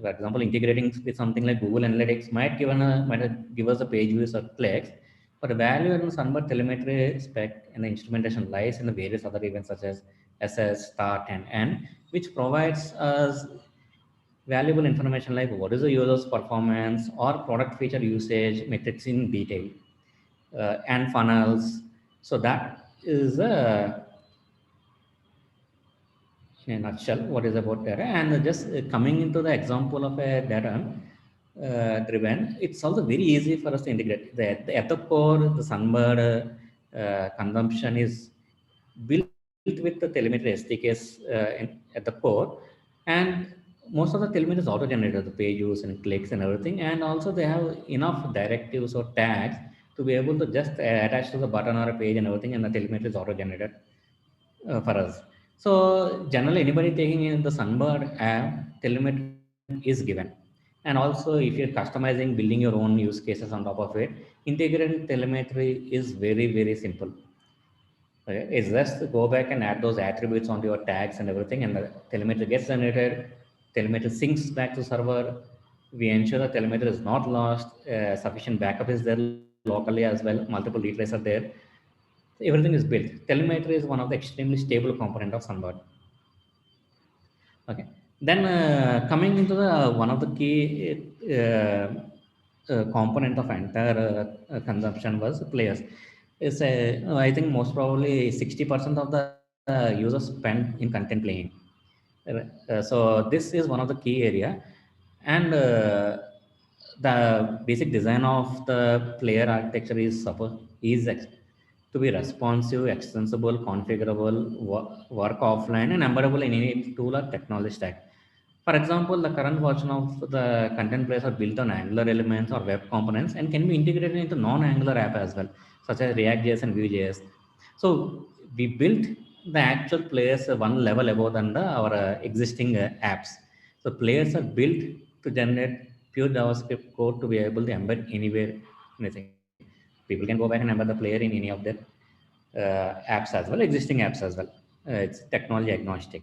S4: For example, integrating with something like Google Analytics might give us the page views or clicks, but the value in Sunbird telemetry spec and the instrumentation lies in the various other events such as SS, start, and end, which provides us valuable information like what is the user's performance or product feature usage metrics in detail and funnels. So that is in a nutshell what is about data. And just coming into the example of a data driven, it's also very easy for us to integrate. At the core, the Sunbird consumption is built with the telemetry SDKs at the core, and most of the telemetry is auto-generated, the page views and clicks and everything, and also they have enough directives or tags to be able to just attach to the button or a page and everything, and the telemetry is auto-generated for us. So generally, anybody taking in the Sunbird app, telemetry is given. And also, if you're customizing, building your own use cases on top of it, integrating telemetry is very, very simple. Okay? It's just go back and add those attributes onto your tags and everything, and the telemetry gets generated. Telemetry syncs back to server. We ensure the telemetry is not lost. Sufficient backup is there locally as well. Multiple retrays are there. Everything is built. Telemetry is one of the extremely stable component of Sunbird. Okay. Then coming into the one of the key component of entire consumption was players. Is I think most probably 60% of the users spend in content playing. So this is one of the key area, and the basic design of the player architecture is to be responsive, extensible, configurable, work offline, and embeddable in any tool or technology stack. For example, the current version of the content players are built on Angular elements or web components and can be integrated into non-Angular app as well, such as React.js and Vue.js. So we built the actual players one level above than our existing apps. So players are built to generate pure JavaScript code to be able to embed anywhere, anything. People can go back and embed the player in any of their apps as well, existing apps as well. It's technology agnostic.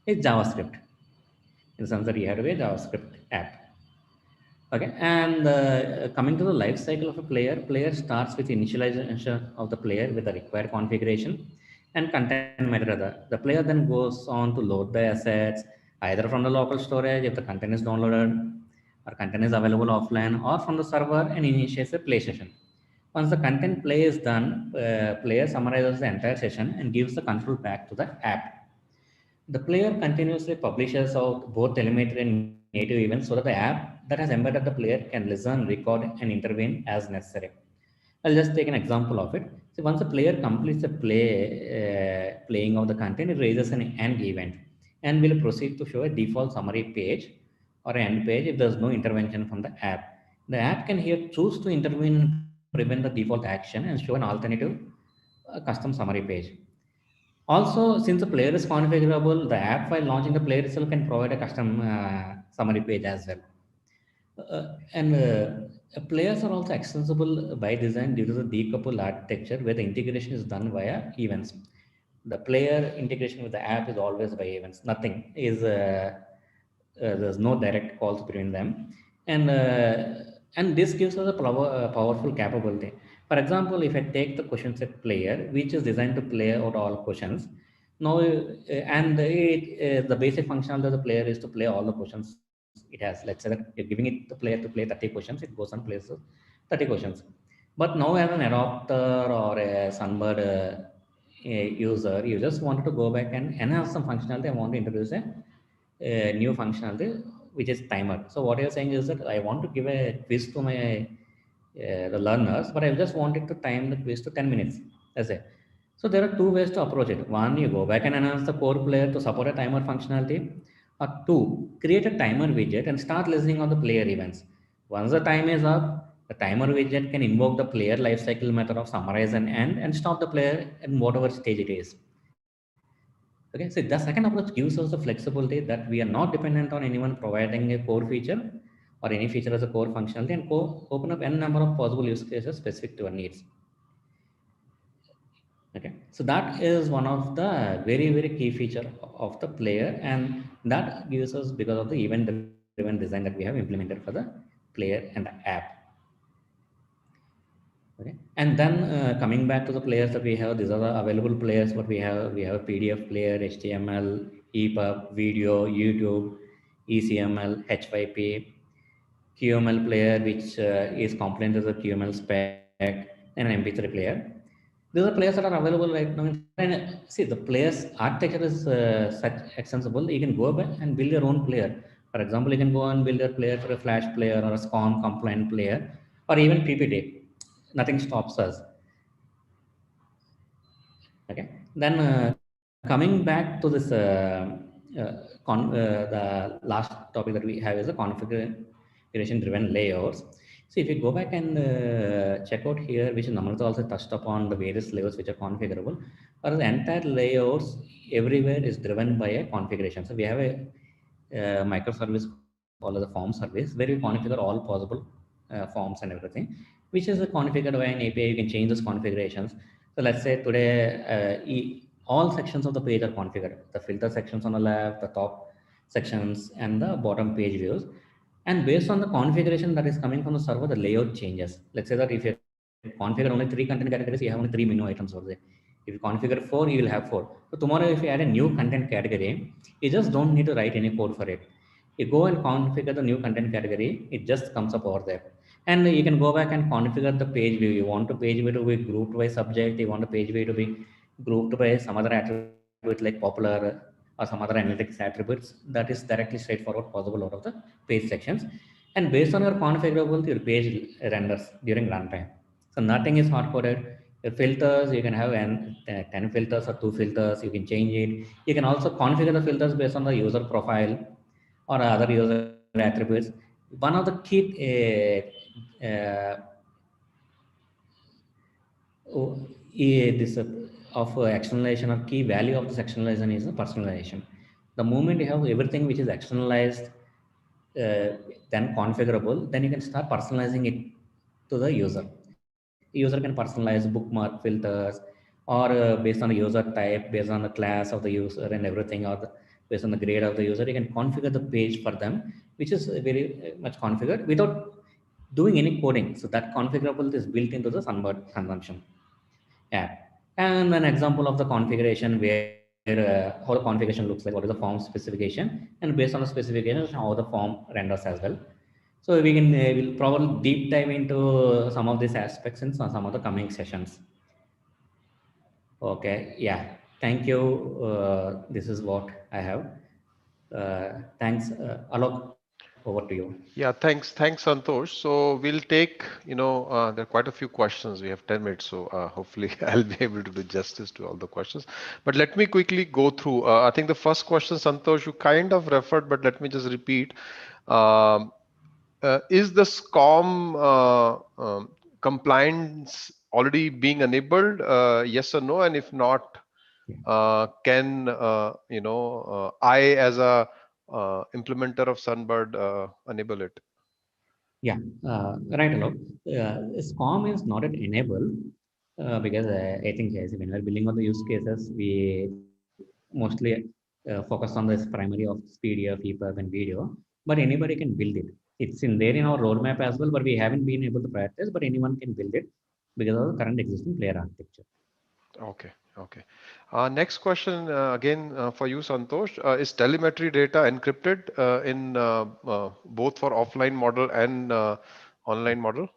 S4: It's JavaScript. In the sense that you have to be a JavaScript app. Okay, and coming to the life cycle of a player starts with initialization of the player with the required configuration and content metadata. The player then goes on to load the assets either from the local storage if the content is downloaded or content is available offline or from the server and initiates a play session. Once the content play is done, player summarizes the entire session and gives the control back to the app. The player continuously publishes out both telemetry and native events so that the app that has embedded the player can listen, record, and intervene as necessary. I'll just take an example of it. So once a player completes the playing of the content, it raises an end event and will proceed to show a default summary page or an end page if there's no intervention from the app. The app can here choose to intervene and prevent the default action and show an alternative custom summary page. Also, since the player is configurable, the app while launching the player itself can provide a custom summary page as well. And players are also extensible by design due to the decoupled architecture where the integration is done via events. The player integration with the app is always by events. Nothing is there's no direct calls between them, and this gives us a powerful capability. For example, if I take the question set player, which is designed to play out all questions, now the basic functionality of the player is to play all the questions it has. Let's say that you're giving it the player to play 30 questions, it goes and plays 30 questions. But now as an adopter or a Sunbird user, you just wanted to go back and enhance some functionality. I want to introduce a new functionality, which is timer. So what you're saying is that I want to give a quiz to my the learners, but I just wanted to time the quiz to 10 minutes. That's it. So there are two ways to approach it. One, you go back and enhance the core player to support a timer functionality. Or two, create a timer widget and start listening on the player events. Once the time is up, the timer widget can invoke the player lifecycle method of summarize and end and stop the player in whatever stage it is. Okay, so the second approach gives us the flexibility that we are not dependent on anyone providing a core feature or any feature as a core functionality and open up n number of possible use cases specific to our needs. Okay, so that is one of the very key feature of the player, and that gives us because of the event driven design that we have implemented for the player and the app. Okay, and then coming back to the players that we have, these are the available players. What we have a PDF player, HTML, EPUB, video, YouTube, ECML, H5P, QML player, which is compliant to the QML spec, and an MP3 player. These are players that are available right now. And see, the players architecture is such extensible. You can go back and build your own player. For example, you can go and build a player for a Flash player or a SCON compliant player or even PPT. Nothing stops us. Okay. Then coming back to this, the last topic that we have is the configuration driven layouts. So if you go back and check out here, which Namrata also touched upon the various layouts which are configurable, or the entire layouts everywhere is driven by a configuration. So we have a microservice called the form service where we configure all possible forms and everything, which is configured by an API. You can change those configurations. So let's say today all sections of the page are configured. The filter sections on the left, the top sections, and the bottom page views. And based on the configuration that is coming from the server, the layout changes. Let's say that if you configure only 3 content categories, you have only 3 menu items over there. If you configure 4, you will have 4. So tomorrow, if you add a new content category, you just don't need to write any code for it. You go and configure the new content category, it just comes up over there. And you can go back and configure the page view. You want the page view to be grouped by subject, you want the page view to be grouped by some other attribute like popular or some other analytics attributes. That is directly straightforward possible out of the page sections. And based on your configurable, your page renders during runtime. So nothing is hard coded. Your filters, you can have 10 filters or 2 filters, you can change it. You can also configure the filters based on the user profile or other user attributes. One of the key this of externalization or key value of this externalization is the personalization. The moment you have everything which is externalized, then configurable, then you can start personalizing it to the user. User can personalize bookmark filters or based on the user type, based on the class of the user and everything, or based on the grade of the user, you can configure the page for them, which is very much configured without doing any coding. So that configurable is built into the Sunbird consumption. Yeah. And an example of the configuration where how the configuration looks like, what is the form specification, and based on the specification, how the form renders as well. So we can we'll probably deep dive into some of these aspects in some of the coming sessions. Okay, yeah. Thank you. This is what I have. Thanks, Alok. Over to you.
S2: Yeah, thanks, Santosh. So we'll take, there are quite a few questions. We have 10 minutes, so hopefully I'll be able to do justice to all the questions. But let me quickly go through. I think the first question, Santosh, you kind of referred, but let me just repeat. Um, is the SCOM compliance already being enabled? Yes or no? And if not, can I as a implementer of Sunbird enable it?
S4: Yeah, right, Alok. SCOM is not an enable because I think as when we're building on the use cases, we mostly focus on this primary of speed, EPUB, and video. But anybody can build it. It's in there in our roadmap as well, but we haven't been able to prioritize. But anyone can build it because of the current existing player architecture.
S2: Okay, okay. Next question again for you, Santosh. Is telemetry data encrypted in both for offline model and online model?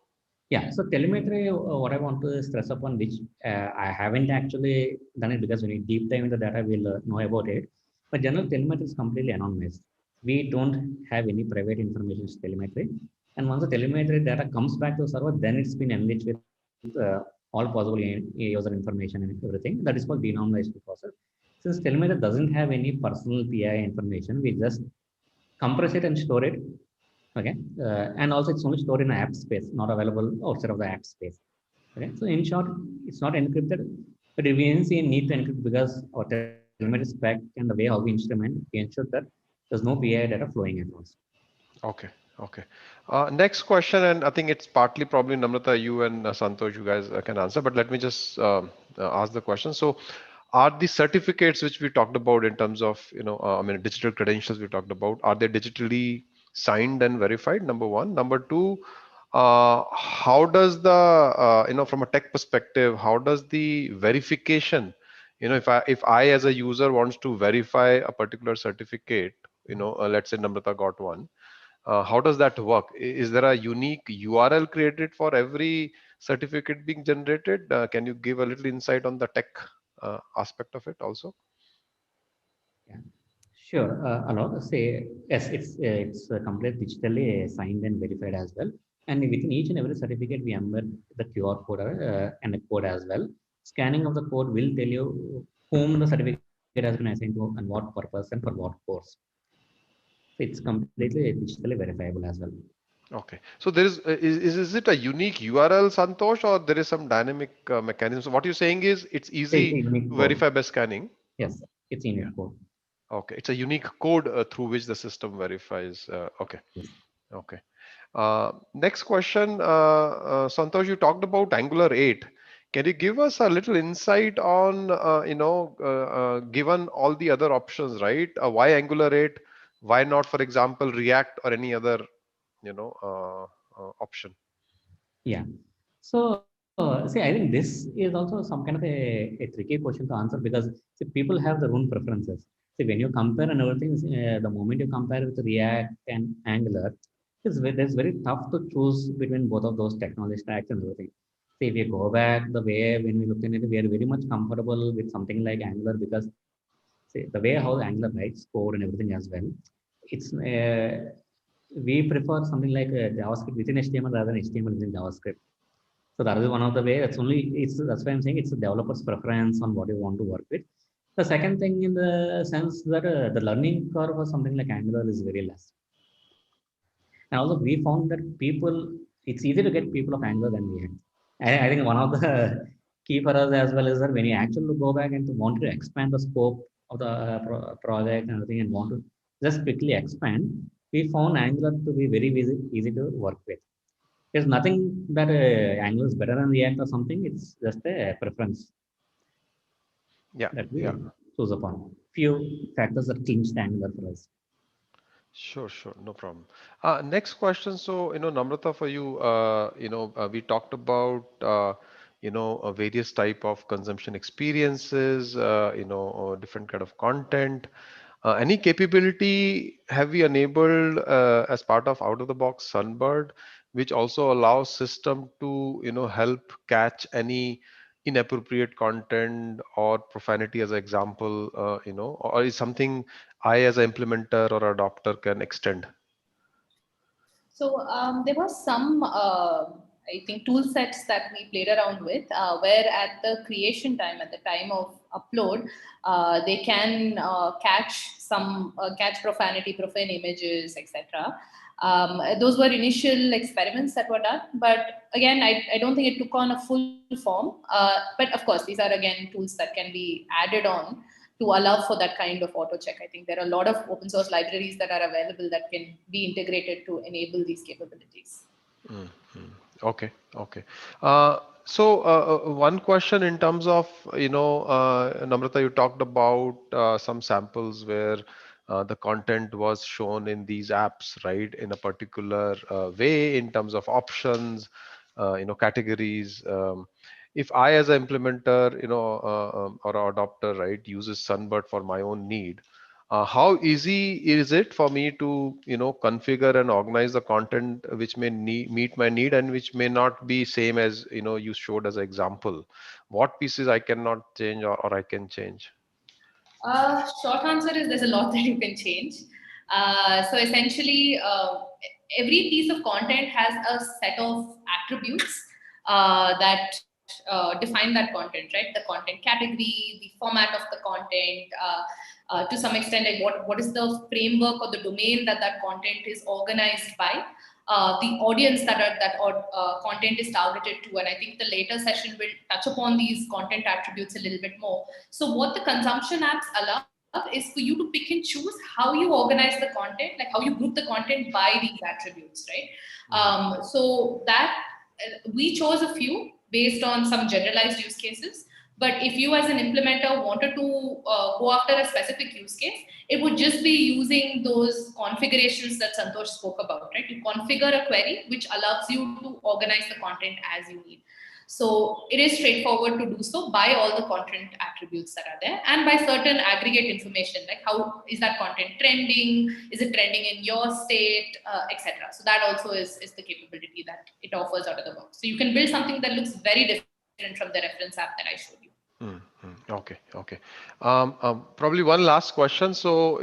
S4: Yeah, so telemetry, what I want to stress upon, which I haven't actually done it because when we deep dive into data, we'll know about it. But general telemetry is completely anonymous. We don't have any private information in telemetry. And once the telemetry data comes back to the server, then it's been enriched with all possible user information and everything. That is called denormalization process. Since telemetry doesn't have any personal PI information, we just compress it and store it. Okay, and also it's only stored in app space, not available outside of the app space. Okay, so in short, it's not encrypted, but we didn't see a need to encrypt because our telemetry spec and the way how we instrument, we ensure that there's no PI data flowing across.
S2: Okay, okay. Next question, and I think it's partly probably Namrata, you and Santosh, you guys can answer, but let me just ask the question. So, are the certificates which we talked about in terms of, I mean, digital credentials we talked about, are they digitally signed and verified? Number one. Number two, how does the, from a tech perspective, how does the verification, if I as a user wants to verify a particular certificate, let's say Namrata got one, how does that work? Is there a unique URL created for every certificate being generated? Can you give a little insight on the tech aspect of it also?
S4: Yeah, sure. Allow say yes, it's complete digitally signed and verified as well. And within each and every certificate, we embed the QR code and the code as well. Scanning of the code will tell you whom the certificate has been assigned to and what purpose and for what course. So it's completely digitally verifiable as well.
S2: Okay. So there is it a unique URL, Santosh, or there is some dynamic mechanism? So what you're saying is it's
S4: It's a
S2: easy
S4: unique
S2: to
S4: code.
S2: verify by scanning.
S4: Yes, it's a
S2: Yeah.
S4: unique code.
S2: Okay. It's a unique code through which the system verifies. Okay.
S4: Yes.
S2: Okay. Next question, Santosh, you talked about Angular 8. Can you give us a little insight on, given all the other options, right? Why Angular 8? Why not, for example, React or any other, option?
S4: Yeah. So See, I think this is also some kind of a tricky question to answer because see, people have their own preferences. See, when you compare and everything, the moment you compare with React and Angular, it's very tough to choose between both of those technology stacks and everything. See, if you go back the way when we look at it, we are very much comfortable with something like Angular because see, the way how Angular writes code and everything as well, it's we prefer something like JavaScript within HTML rather than HTML within JavaScript. So that is one of the way. That's why I'm saying it's a developer's preference on what you want to work with. The second thing in the sense that the learning curve for something like Angular is very less. And also we found that it's easy to get people of Angular than React. I think one of the key for us as well is that when you actually go back and want to expand the scope of the project and everything and want to just quickly expand, we found Angular to be very easy to work with. There's nothing that Angular is better than React or something. It's just a preference
S2: Yeah,
S4: that we
S2: yeah.
S4: choose upon. Few factors that clinched Angular for us.
S2: Sure, sure, no problem. Next question. So, Namrata, for you, we talked about, various type of consumption experiences, different kind of content. Any capability have we enabled as part of out-of-the-box Sunbird, which also allows system to, help catch any inappropriate content or profanity as an example, or is something I as an implementer or adopter can extend?
S3: So there was some, I think, tool sets that we played around with, where at the creation time, at the time of upload, they can catch profanity, profane images, etc. Those were initial experiments that were done, but again, I don't think it took on a full form. But of course, these are again tools that can be added on to allow for that kind of auto check. I think there are a lot of open source libraries that are available that can be integrated to enable these capabilities.
S2: Mhm. Okay, okay. One question in terms of, Namrata, you talked about some samples where the content was shown in these apps, right, in a particular way in terms of options, categories. If I, as an implementer, or adopter, right, uses Sunbird for my own need, how easy is it for me to configure and organize the content which may meet my need and which may not be same as you showed as an example? What pieces I cannot change, or I can change?
S3: Short answer is there's a lot that you can change. So essentially, every piece of content has a set of attributes that define that content, right? The content category, the format of the content, to some extent, like what is the framework or the domain that that content is organized by, the audience that content is targeted to. And I think the later session will touch upon these content attributes a little bit more. So what the consumption apps allow is for you to pick and choose how you organize the content, like how you group the content by these attributes, right? So that we chose a few based on some generalized use cases. But if you as an implementer wanted to go after a specific use case, it would just be using those configurations that Santosh spoke about, right? You configure a query which allows you to organize the content as you need. So it is straightforward to do so by all the content attributes that are there and by certain aggregate information, like how is that content trending, is it trending in your state, etc. So that also is the capability that it offers out of the box. So you can build something that looks very different from the reference app that I showed you.
S2: Okay, okay. Probably one last question. So,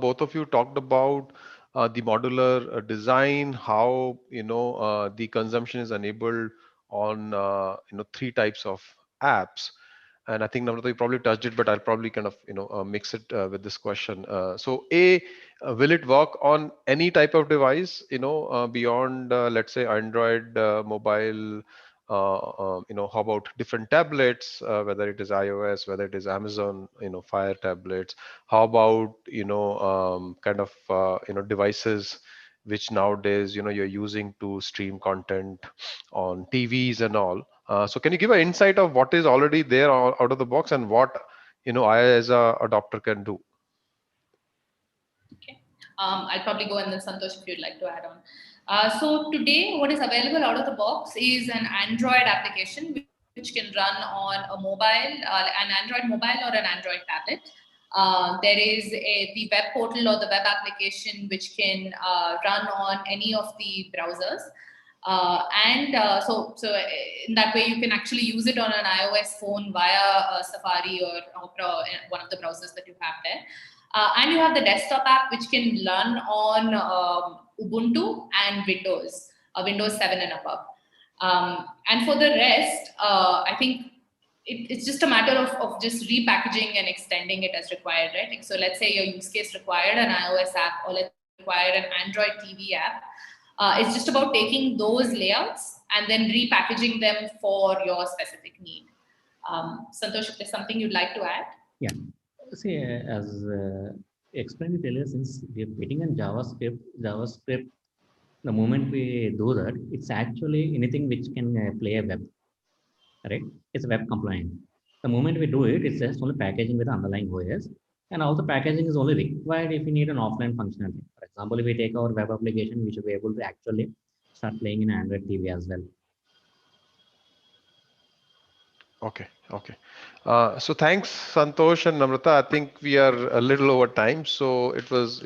S2: both of you talked about the modular design, how, the consumption is enabled on, three types of apps. And I think Namrata, you probably touched it, but I'll probably kind of, mix it with this question. Will it work on any type of device, beyond, let's say, Android, mobile, how about different tablets, whether it is iOS, whether it is Amazon, Fire tablets? How about, kind of, devices which nowadays, you're using to stream content on TVs and all? So can you give an insight of what is already there out of the box and what, I as a adopter can do?
S3: Okay. I'll probably go and then Santosh if you'd like to add on. So today, what is available out of the box is an Android application which can run on a mobile, an Android mobile or an Android tablet. There is the web portal or the web application which can run on any of the browsers. So in that way, you can actually use it on an iOS phone via Safari or one of the browsers that you have there. And you have the desktop app which can run on Ubuntu and Windows 7 and above. And for the rest, I think it's just a matter of just repackaging and extending it as required, right? Like, so let's say your use case required an iOS app or let's required an Android TV app. It's just about taking those layouts and then repackaging them for your specific need. Santosh, if there's something you'd like to add?
S4: Yeah. See, as explained it earlier, since we are waiting on JavaScript, the moment we do that, it's actually anything which can play a web, right? It's web compliant. The moment we do it, it's just only packaging with the underlying OS. And also packaging is only required if you need an offline functionality. For example, if we take our web application, we should be able to actually start playing in Android TV as well.
S2: Okay, okay. So thanks, Santosh and Namrata. I think we are a little over time, so it was,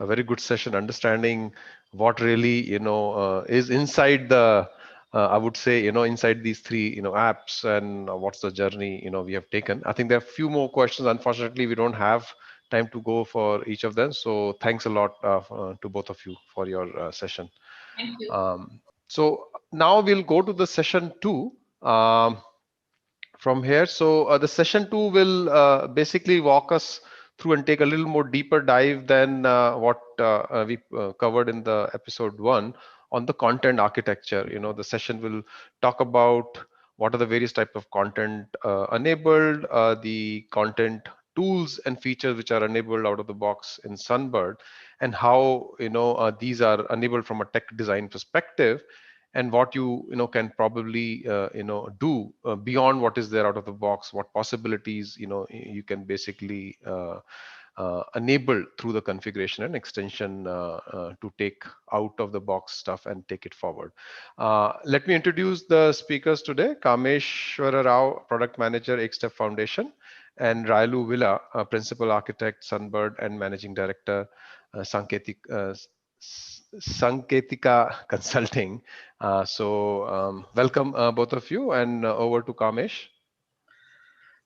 S2: a very good session understanding what really, is inside the, I would say, inside these three, apps and what's the journey, we have taken. I think there are a few more questions. Unfortunately, we don't have time to go for each of them. So thanks a lot to both of you for your session.
S3: Thank you.
S2: So now we'll go to the session 2. From here. So the session 2 will basically walk us through and take a little more deeper dive than what we covered in the episode 1 on the content architecture. The session will talk about what are the various types of content enabled, the content tools and features which are enabled out of the box in Sunbird, and how these are enabled from a tech design perspective, and what you can probably do beyond what is there out of the box, what possibilities you can basically enable through the configuration and extension to take out of the box stuff and take it forward. Let me introduce the speakers today: Kameshwara Rao, product manager, EkStep Foundation, and Railu Villa, principal architect, Sunbird, and managing director, Sanketika Consulting. Welcome both of you, and over to Kamesh.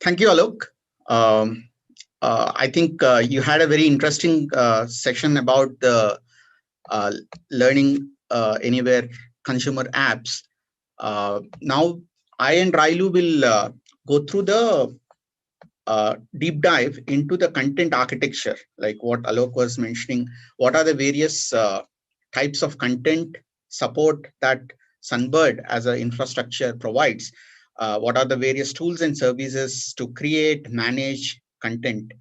S5: Thank you, Alok. I think you had a very interesting section about the learning anywhere consumer apps. Now, I and Railu will go through the deep dive into the content architecture, like what Alok was mentioning. What are the various types of content support that Sunbird as an infrastructure provides? What are the various tools and services to create, manage content?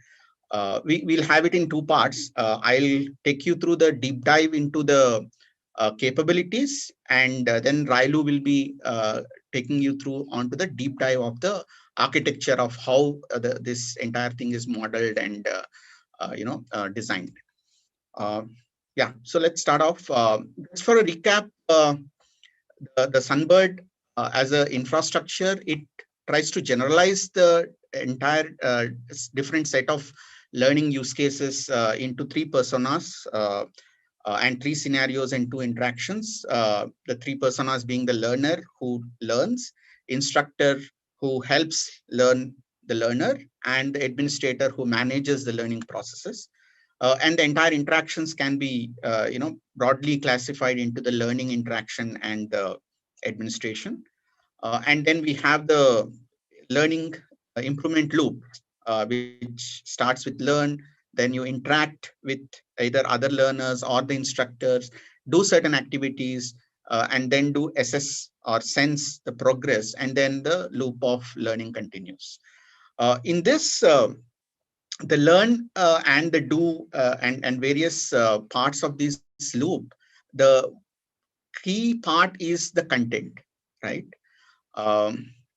S5: We'll have it in two parts. I'll take you through the deep dive into the capabilities, and then Railu will be taking you through onto the deep dive of the architecture of how this entire thing is modeled and designed. Yeah, so let's start off. Just for a recap, the Sunbird as an infrastructure, it tries to generalize the entire different set of learning use cases into three personas and three scenarios and two interactions. The three personas being the learner who learns, instructor who helps learn the learner, and the administrator who manages the learning processes. And the entire interactions can be broadly classified into the learning interaction and the administration. And then we have the learning improvement loop, which starts with learn, then you interact with either other learners or the instructors, do certain activities, and then do assess or sense the progress, and then the loop of learning continues. In this, the learn and the do and various parts of this loop, the key part is the content, right?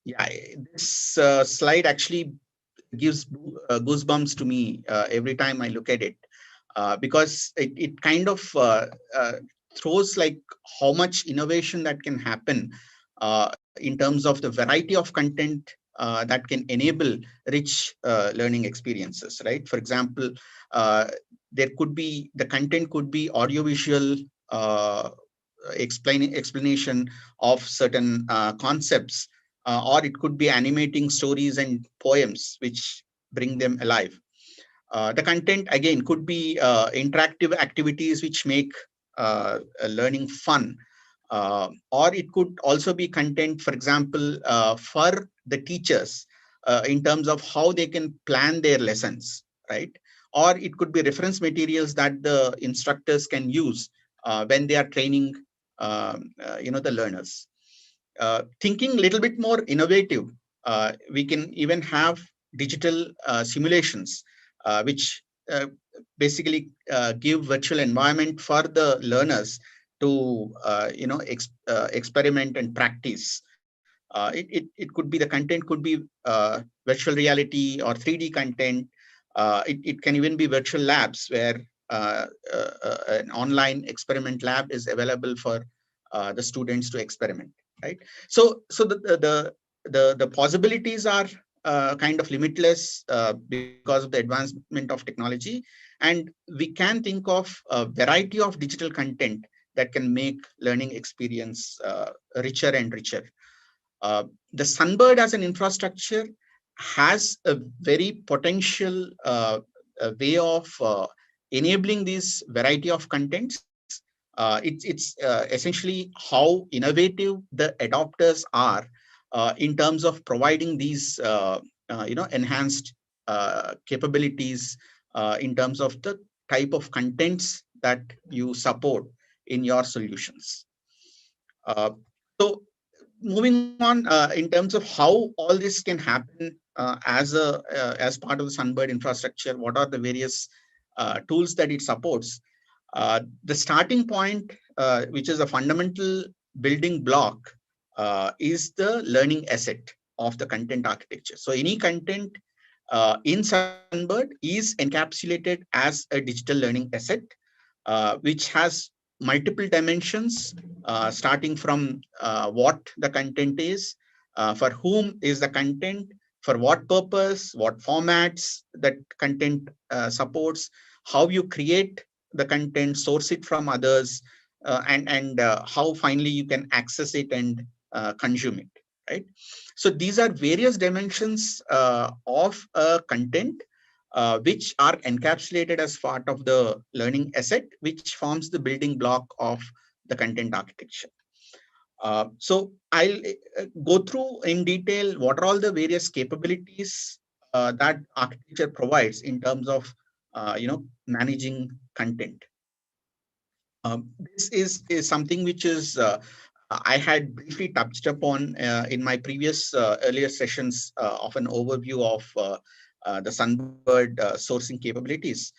S5: Yeah, this slide actually gives goosebumps to me every time I look at it, because it kind of throws like how much innovation that can happen in terms of the variety of content that can enable rich learning experiences, right? For example, uh, the content could be audiovisual explanation of certain concepts, or it could be animating stories and poems which bring them alive. The content again could be interactive activities which make learning fun, or it could also be content, for example, for the teachers in terms of how they can plan their lessons, right? Or it could be reference materials that the instructors can use when they are training, the learners. Thinking a little bit more innovative, we can even have digital simulations, which basically give virtual environment for the learners to experiment and practice. It could be, the content could be virtual reality or 3D content. It can even be virtual labs where an online experiment lab is available for the students to experiment, right? So the possibilities are kind of limitless because of the advancement of technology, and we can think of a variety of digital content that can make learning experience richer and richer. The Sunbird as an infrastructure has a very potential way of enabling this variety of contents. It's essentially how innovative the adopters are in terms of providing these enhanced capabilities in terms of the type of contents that you support in your solutions. So moving on, in terms of how all this can happen as part of the Sunbird infrastructure, what are the various tools that it supports? The starting point, which is a fundamental building block, is the learning asset of the content architecture. So any content in Sunbird is encapsulated as a digital learning asset, which has multiple dimensions, starting from what the content is, for whom is the content, for what purpose, what formats that content supports, how you create the content, source it from others, and how finally you can access it and consume it, right? So these are various dimensions of a content which are encapsulated as part of the learning asset, which forms the building block of the content architecture. So I'll go through in detail what are all the various capabilities that architecture provides in terms of managing content. This is something which is I had briefly touched upon in my previous earlier sessions of an overview of the Sunbird sourcing capabilities.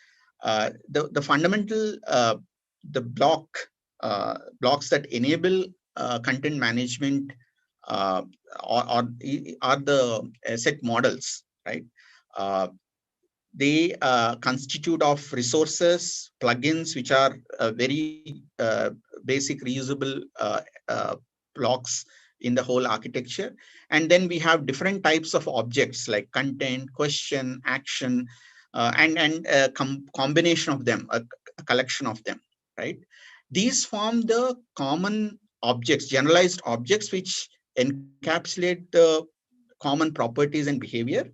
S5: The fundamental the blocks that enable content management uh, are the asset models, right? Uh, they constitute of resources, plugins, which are very basic reusable blocks in the whole architecture. And then we have different types of objects like content, question, action, and combination of them, a collection of them, right? These form the common objects, generalized objects, which encapsulate the common properties and behavior.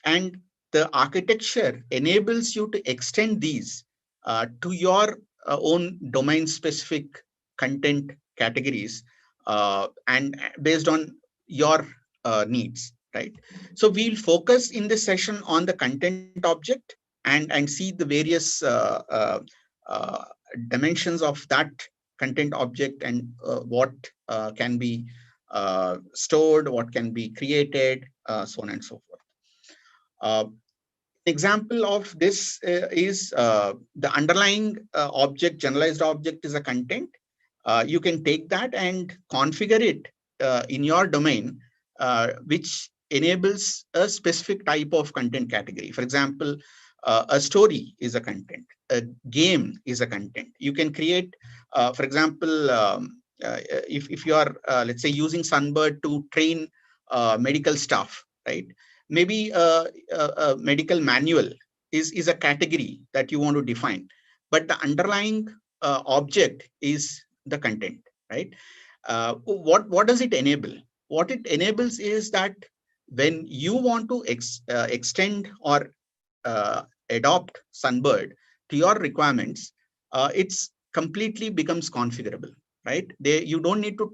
S5: And the architecture enables you to extend these to your own domain specific content categories, and based on your needs, right? So we'll focus in this session on the content object and see the various uh, dimensions of that content object, and what can be stored, what can be created, so on and so forth. Example of this is the underlying object, generalized object is a content. You can take that and configure it in your domain, which enables a specific type of content category. For example, a story is a content, a game is a content. You can create For example, if you are, let's say, using Sunbird to train medical staff, right? Maybe a medical manual is a category that you want to define, but the underlying object is the content, right? What does it enable? What it enables is that when you want to extend or adopt Sunbird to your requirements, it's completely becomes configurable, right? You don't need to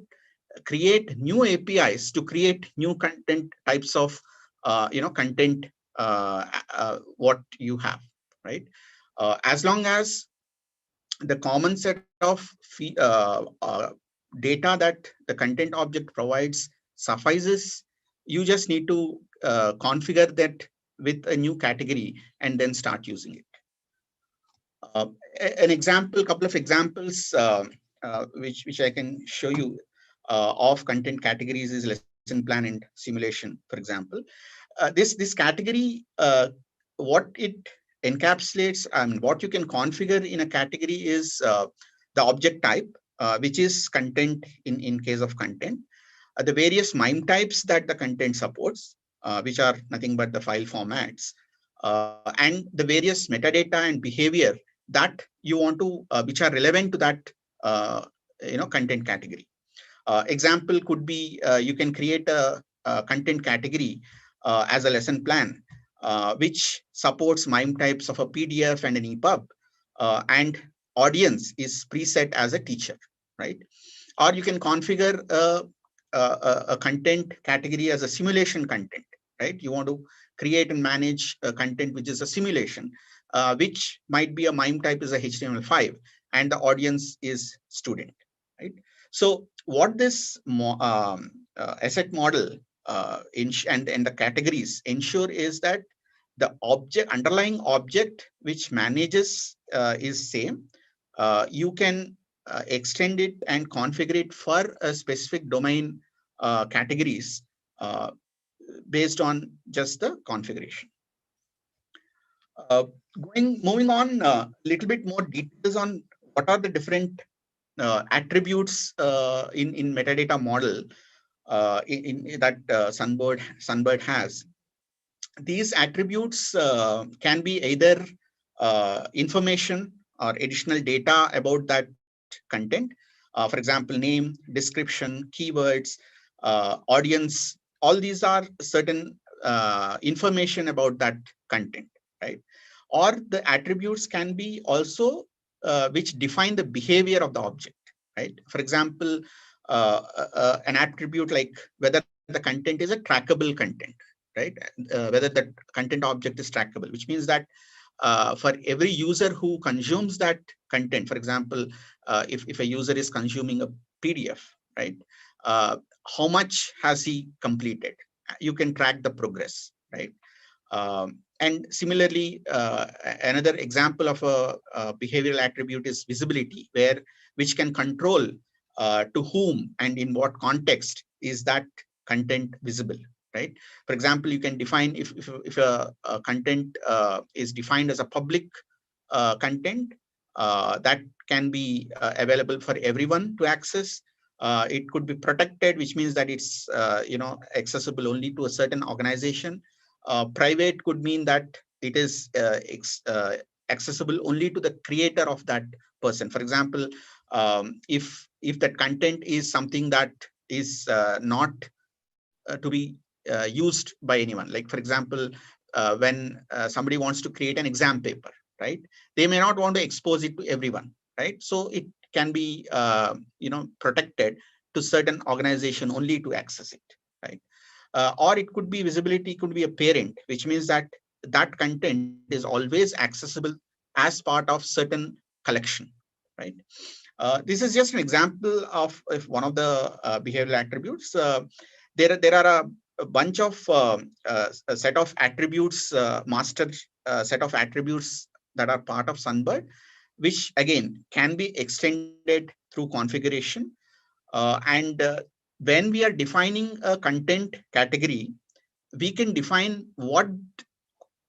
S5: create new APIs to create new content types of content what you have, right? As long as the common set of data that the content object provides suffices, you just need to configure that with a new category and then start using it. An example, couple of examples which I can show you of content categories is lesson plan and simulation, for example. This category, what it encapsulates and what you can configure in a category is the object type, which is content in case of content, the various MIME types that the content supports, which are nothing but the file formats, and the various metadata and behavior that you want to, which are relevant to that content category. Example could be you can create a content category as a lesson plan, which supports MIME types of a PDF and an EPUB, and audience is preset as a teacher, right? Or you can configure a content category as a simulation content, right? You want to create and manage a content which is a simulation, which might be a MIME type is a HTML5, and the audience is student, right? So what this asset model and the categories ensure is that the underlying object which manages is same. You can extend it and configure it for a specific domain categories based on just the configuration. Moving on a little bit more details on what are the different attributes in metadata model in that Sunbird has. These attributes can be either information or additional data about that content. For example, name, description, keywords, audience, all these are certain information about that content, right? Or the attributes can be also which define the behavior of the object, right? For example, an attribute like whether the content is a trackable content, right? Whether the content object is trackable, which means that for every user who consumes that content, for example, if a user is consuming a PDF, right? How much has he completed? You can track the progress, right? And similarly, another example of a behavioral attribute is visibility, which can control to whom and in what context is that content visible, right? For example, you can define if a content is defined as a public content that can be available for everyone to access. It could be protected, which means that it's accessible only to a certain organization. Private could mean that it is accessible only to the creator of that person. For example, if that content is something that is not to be used by anyone, like for example, when somebody wants to create an exam paper, right? They may not want to expose it to everyone, right? So it can be protected to certain organization only to access it, right? Or it could be visibility, could be a parent, which means that that content is always accessible as part of certain collection, right? This is just an example of one of the behavioral attributes. There are a bunch of a set of attributes, master set of attributes that are part of Sunbird, which again can be extended through configuration. And when we are defining a content category, we can define what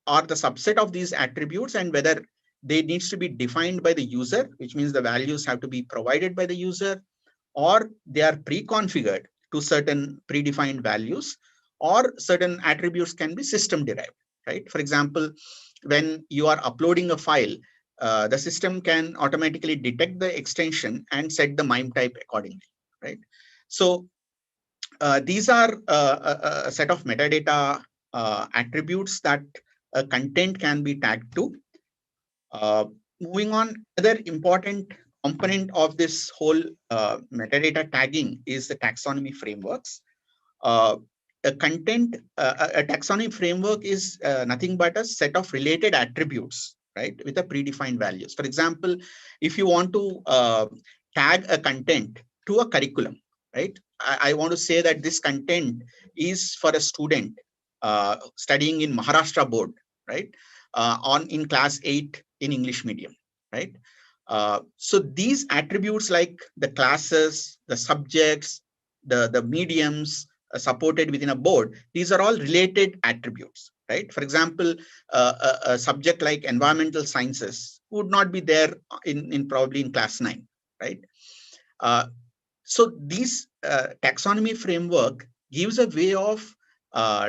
S5: are the subset of these attributes and whether they needs to be defined by the user, which means the values have to be provided by the user, or they are pre-configured to certain predefined values, or certain attributes can be system derived, right? For example, when you are uploading a file, the system can automatically detect the extension and set the MIME type accordingly, right? So these are a set of metadata attributes that content can be tagged to. Moving on, another important component of this whole metadata tagging is the taxonomy frameworks. Uh, a taxonomy framework is nothing but a set of related attributes, right, with a predefined values. For example, if you want to tag a content to a curriculum, right? I want to say that this content is for a student studying in Maharashtra board, right? On in class 8 in English medium, right? So these attributes like the classes, the subjects, the mediums supported within a board, these are all related attributes, right? For example, a subject like environmental sciences would not be there in probably in class 9, right? Uh, so these taxonomy framework gives a way of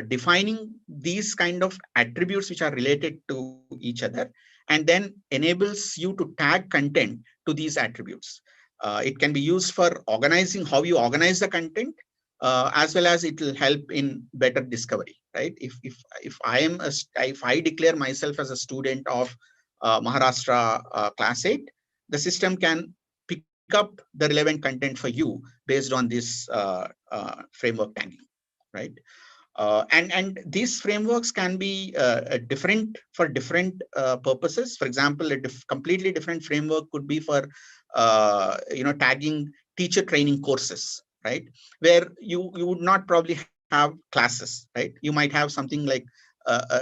S5: defining these kind of attributes which are related to each other, and then enables you to tag content to these attributes. It can be used for organizing how you organize the content, as well as it will help in better discovery, right? If I declare myself as a student of Maharashtra class 8, the system can pick up the relevant content for you based on this framework tagging, right? And these frameworks can be different for different purposes. For example, a completely different framework could be for tagging teacher training courses, right? Where you would not probably have classes, right? You might have something like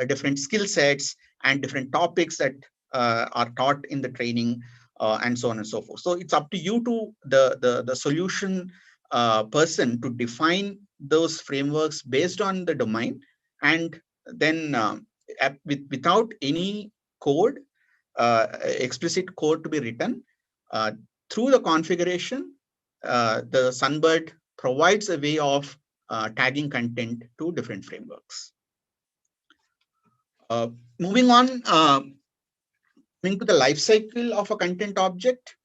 S5: different skill sets and different topics that are taught in the training, and so on and so forth. So it's up to you to the solution person to define those frameworks based on the domain, and then without any code, explicit code to be written, uh, through the configuration, the Sunbird provides a way of tagging content to different frameworks. Moving on, coming to the life cycle of a content object,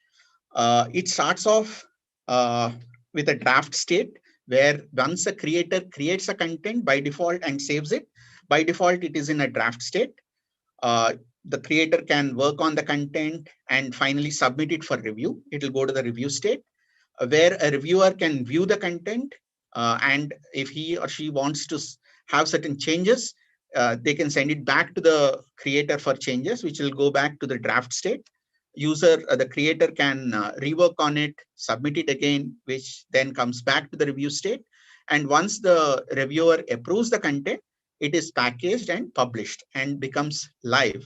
S5: it starts off with a draft state, where once a creator creates a content by default and saves it, by default it is in a draft state. The creator can work on the content and finally submit it for review. It will go to the review state, where a reviewer can view the content, and if he or she wants to have certain changes, they can send it back to the creator for changes, which will go back to the draft state. The creator can rework on it, submit it again, which then comes back to the review state. And once the reviewer approves the content, it is packaged and published and becomes live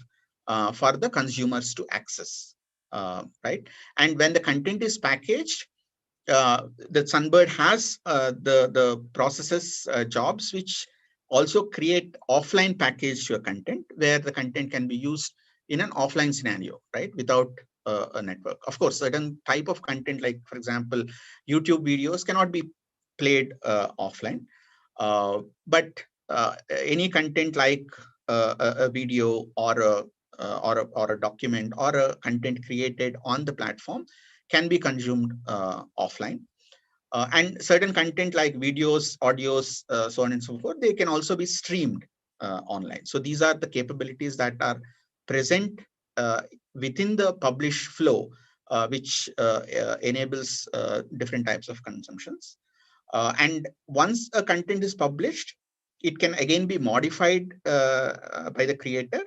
S5: for the consumers to access, right? And when the content is packaged, the Sunbird has the processes jobs which also create offline package to a content, where the content can be used in an offline scenario, right, without a network. Of course, certain type of content, like for example, YouTube videos cannot be played offline, but any content like a video or a document or a content created on the platform can be consumed offline. And certain content like videos, audios, so on and so forth, they can also be streamed online. So these are the capabilities that are present within the publish flow, which enables different types of consumptions. And once a content is published, it can again be modified by the creator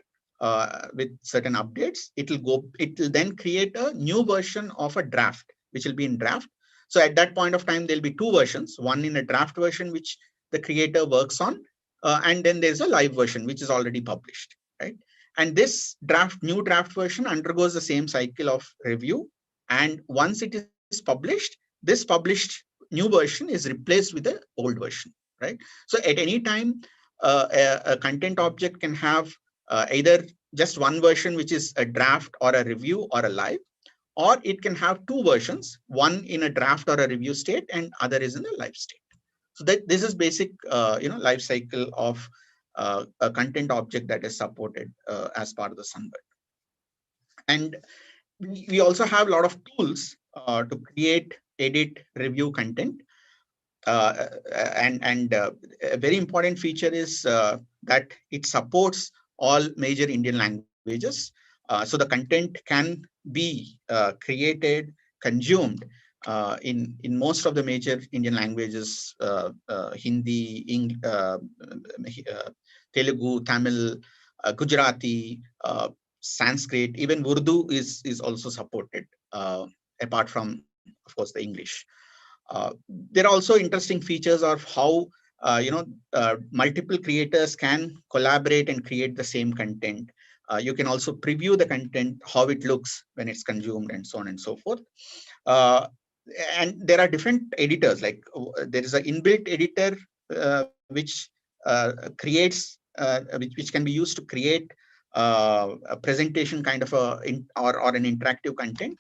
S5: with certain updates. It will then create a new version of a draft, which will be in draft. So at that point of time, there'll be two versions, one in a draft version, which the creator works on, and then there's a live version, which is already published, right? And this new draft version undergoes the same cycle of review. And once it is published, this published new version is replaced with the old version, right? So at any time, a content object can have either just one version, which is a draft or a review or a live, or it can have two versions, one in a draft or a review state and other is in a live state. So that this is basic, life cycle of a content object that is supported as part of the Sunbird. And we also have a lot of tools to create, edit, review content. And a very important feature is that it supports all major Indian languages. So the content can be created, consumed in most of the major Indian languages: Hindi, Telugu, Tamil, Gujarati, Sanskrit, even Urdu is also supported, apart from, of course, the English. There are also interesting features of how multiple creators can collaborate and create the same content. You can also preview the content, how it looks when it's consumed, and so on and so forth. And there are different editors, like there is an inbuilt editor which creates which can be used to create a presentation kind of or an interactive content.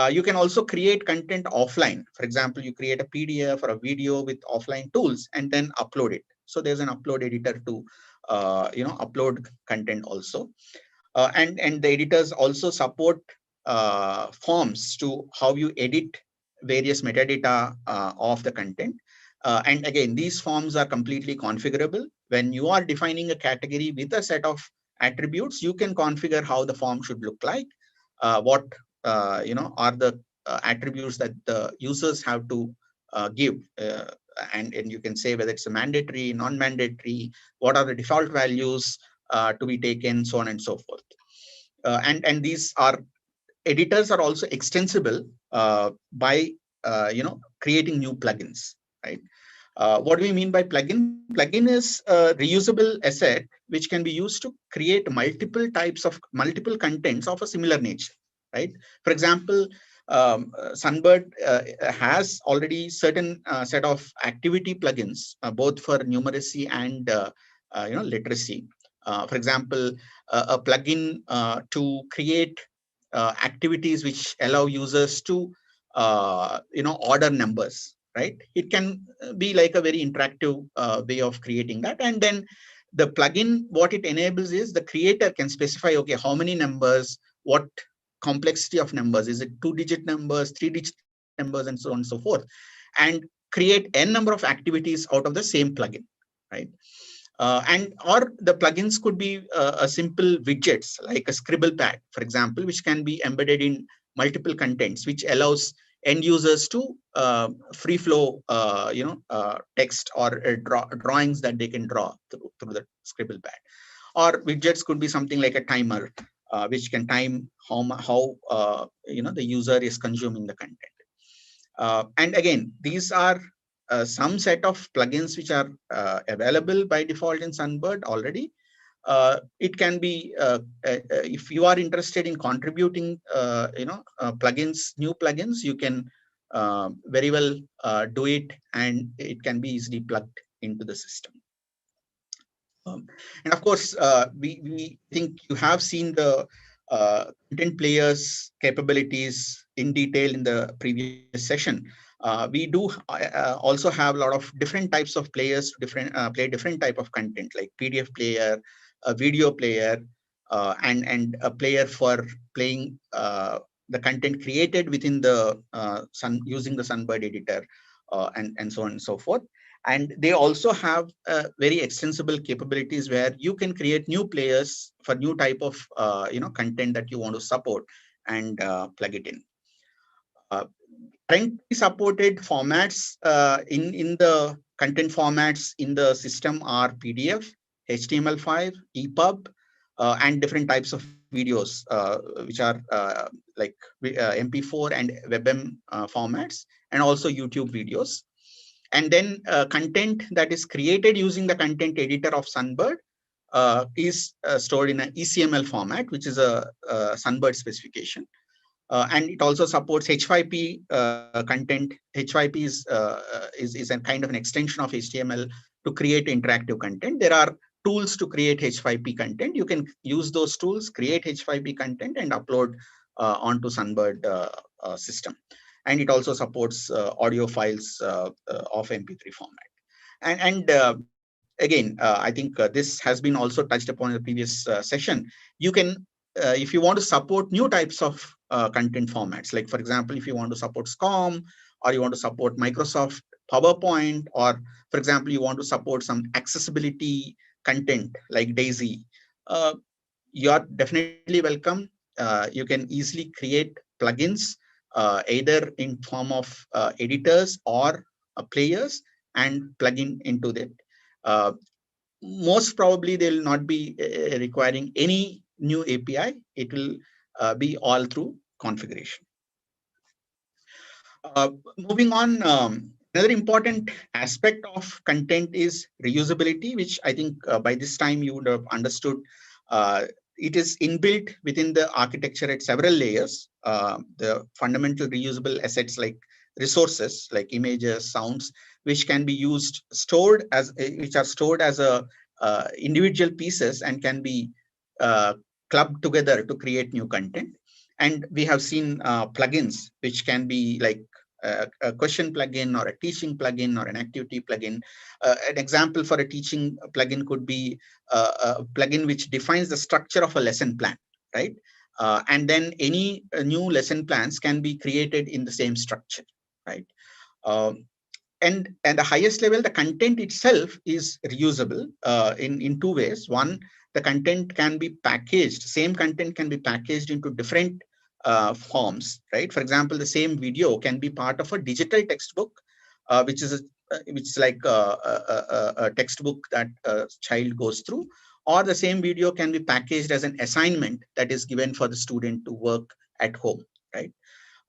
S5: You can also create content offline. For example, you create a PDF or a video with offline tools and then upload it. So there's an upload editor to upload content also. And the editors also support forms to how you edit various metadata of the content. And again, these forms are completely configurable. When you are defining a category with a set of attributes, you can configure how the form should look like, what are the attributes that the users have to give, and you can say whether it's a mandatory, non-mandatory, what are the default values to be taken, so on and so forth. And these editors are also extensible by creating new plugins, right? What do we mean by plugin? Plugin is a reusable asset which can be used to create multiple contents of a similar nature, right? For example, Sunbird has already certain set of activity plugins, both for numeracy and literacy. For example, a plugin to create activities which allow users to order numbers, right? It can be like a very interactive way of creating that. And then the plugin, what it enables is the creator can specify, okay, how many numbers, what complexity of numbers, is it 2-digit numbers, 3-digit numbers, and so on and so forth, and create n number of activities out of the same plugin, right? Or the plugins could be a simple widgets like a scribble pad, for example, which can be embedded in multiple contents, which allows end users to free flow text or drawings that they can draw through the scribble pad. Or widgets could be something like a timer, which can time how the user is consuming the content. And again, these are some set of plugins which are available by default in Sunbird already. It can be, if you are interested in contributing, plugins, new plugins, you can very well do it, and it can be easily plugged into the system. And of course, we think you have seen the content players capabilities in detail in the previous session. We do also have a lot of different types of players to play different type of content, like PDF player, a video player, and a player for playing the content created within the using the Sunbird editor, and so on and so forth. And they also have very extensible capabilities where you can create new players for new type of content that you want to support and plug it in. Currently supported formats in the content formats in the system are PDF, HTML5, EPUB, and different types of videos, which are like MP4 and WebM formats, and also YouTube videos. And then content that is created using the content editor of Sunbird is stored in an ECML format, which is a Sunbird specification. And it also supports H5P content. H5P is a kind of an extension of HTML to create interactive content. There are tools to create H5P content. You can use those tools, create H5P content, and upload onto Sunbird system. And it also supports audio files of MP3 format. And again, I think this has been also touched upon in the previous session. You can, if you want to support new types of content formats, like for example, if you want to support SCORM, or you want to support Microsoft PowerPoint, or for example, you want to support some accessibility content like DAISY, you are definitely welcome. You can easily create plugins, either in form of editors or players, and plug in into that. Uh, Most probably they will not be requiring any new API. It will be all through configuration. Moving on, another important aspect of content is reusability, which I think by this time you would have understood. It is inbuilt within the architecture at several layers. The fundamental reusable assets like resources, like images, sounds, which can be used, stored as, which are stored as a individual pieces and can be clubbed together to create new content. And we have seen plugins, which can be like a question plugin, or a teaching plugin, or an activity plugin. An example for a teaching plugin could be a plugin which defines the structure of a lesson plan, right? And then any new lesson plans can be created in the same structure, right? Um, and at the highest level, the content itself is reusable in two ways. One, the content can be packaged, same content can be packaged into different forms, right? For example, the same video can be part of a digital textbook, which is like a textbook that a child goes through, or the same video can be packaged as an assignment that is given for the student to work at home, right?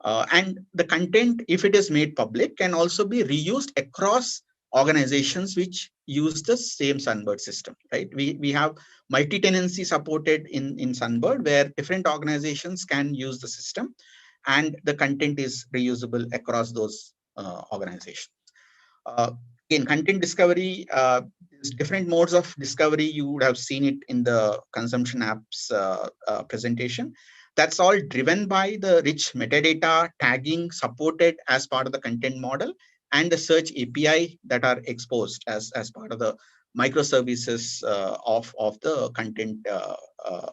S5: And the content, if it is made public, can also be reused across organizations which use the same Sunbird system, right? We have multi-tenancy supported in Sunbird, where different organizations can use the system, and the content is reusable across those organizations. Uh, Again, content discovery, there's different modes of discovery. You would have seen it in the consumption apps presentation. That's all driven by the rich metadata tagging supported as part of the content model, and the search API that are exposed as part of the microservices of the content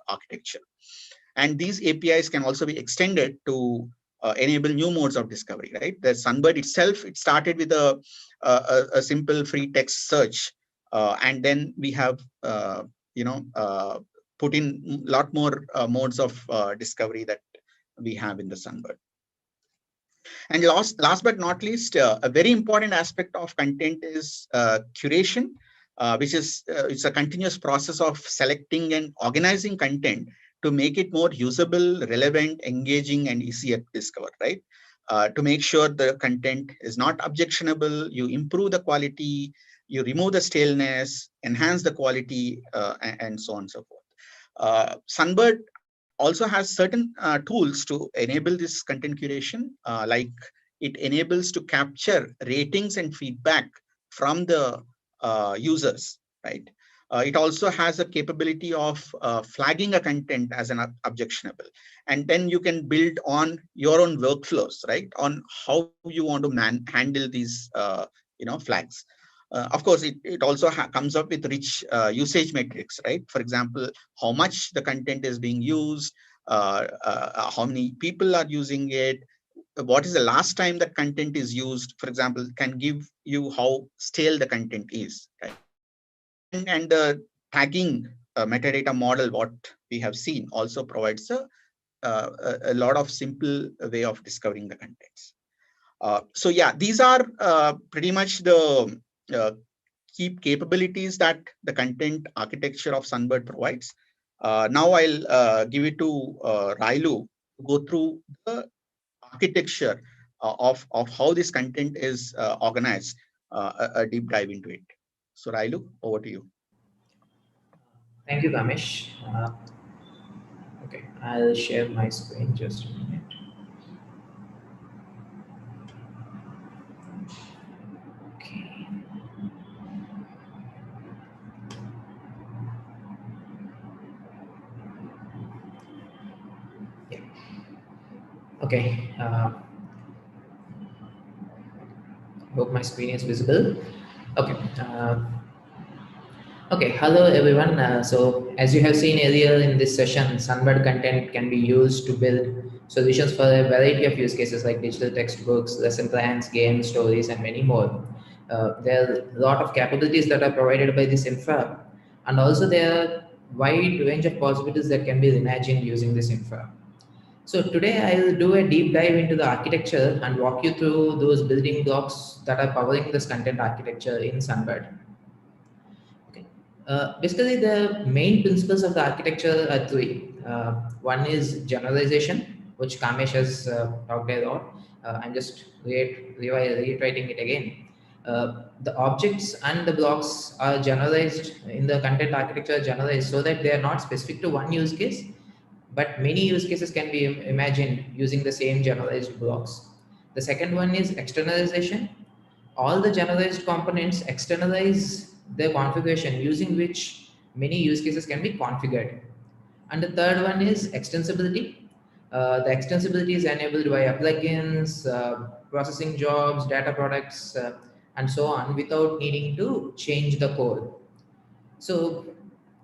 S5: architecture. And these APIs can also be extended to enable new modes of discovery, right? The Sunbird itself, it started with a simple free text search, and then we have put in a lot more modes of discovery that we have in the Sunbird. And last but not least, a very important aspect of content is curation, which is it's a continuous process of selecting and organizing content to make it more usable, relevant, engaging, and easier to discover, right? To make sure the content is not objectionable, you improve the quality, you remove the staleness, enhance the quality, and so on and so forth. Sunbird also has certain tools to enable this content curation, like it enables to capture ratings and feedback from the users, right? It also has a capability of flagging a content as an objectionable, and then you can build on your own workflows, right, on how you want to handle these flags. Of course, it also comes up with rich usage metrics, right? For example, how much the content is being used, how many people are using it, what is the last time that content is used, for example, can give you how stale the content is, right? And the tagging metadata model, what we have seen, also provides a lot of simple way of discovering the contents. So yeah, these are pretty much the key capabilities that the content architecture of Sunbird provides. Now I'll give it to Railu to go through the architecture of how this content is organized, a deep dive into it. So Railu, over to you.
S6: Thank you, Kamesh. Okay, I'll share my screen just a minute. Okay. Okay. Hope my screen is visible. Okay. Okay, hello everyone. So as you have seen earlier in this session, Sunbird content can be used to build solutions for a variety of use cases like digital textbooks, lesson plans, games, stories, and many more. There are a lot of capabilities that are provided by this infra, and also there are wide range of possibilities that can be imagined using this infra. So today I will do a deep dive into the architecture and walk you through those building blocks that are powering this content architecture in Sunbird. Okay. Basically, the main principles of the architecture are three. One is generalization, which Kamesh has talked a lot. I'm just reiterating it again. The objects and the blocks are generalized in the content architecture, generalized so that they are not specific to one use case, but many use cases can be imagined using the same generalized blocks. The second one is externalization. All the generalized components externalize their configuration using which many use cases can be configured. And the third one is extensibility. The extensibility is enabled via plugins, processing jobs, data products, and so on without needing to change the code. So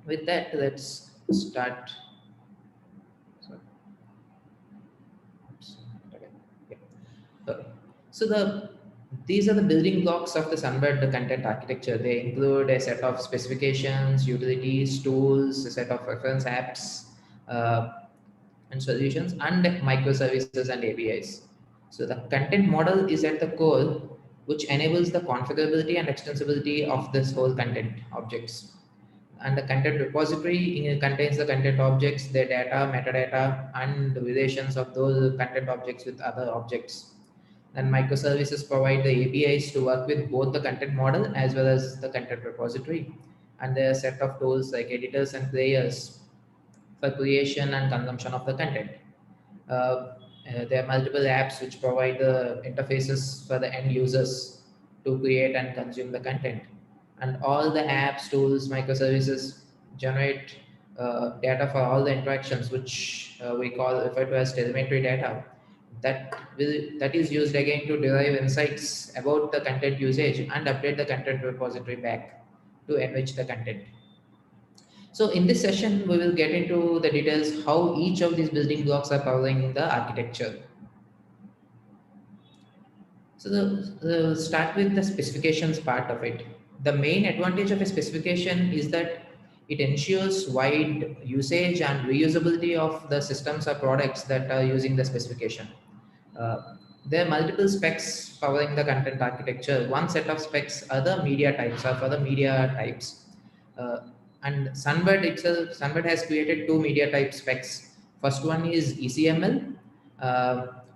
S6: with that, let's start. Sorry. Oops. Okay. Yeah. Okay. So these are the building blocks of the Sunbird content architecture. They include a set of specifications, utilities, tools, a set of reference apps, uh, and solutions, and microservices and APIs. So the content model is at the core, which enables the configurability and extensibility of this whole content objects. And the content repository contains the content objects, their data, metadata, and the relations of those content objects with other objects. And microservices provide the APIs to work with both the content model as well as the content repository. And there are a set of tools like editors and players for creation and consumption of the content. There are multiple apps which provide the interfaces for the end users to create and consume the content. And all the apps, tools, microservices generate data for all the interactions, which we refer to as telemetry data. That is used again to derive insights about the content usage and update the content repository back to enrich the content. So in this session, we will get into the details how each of these building blocks are powering the architecture. So start with the specifications part of it. The main advantage of a specification is that it ensures wide usage and reusability of the systems or products that are using the specification. There are multiple specs powering the content architecture. One set of specs are the media types or for the media types. Uh, and Sunbird has created two media type specs. First one is ECML,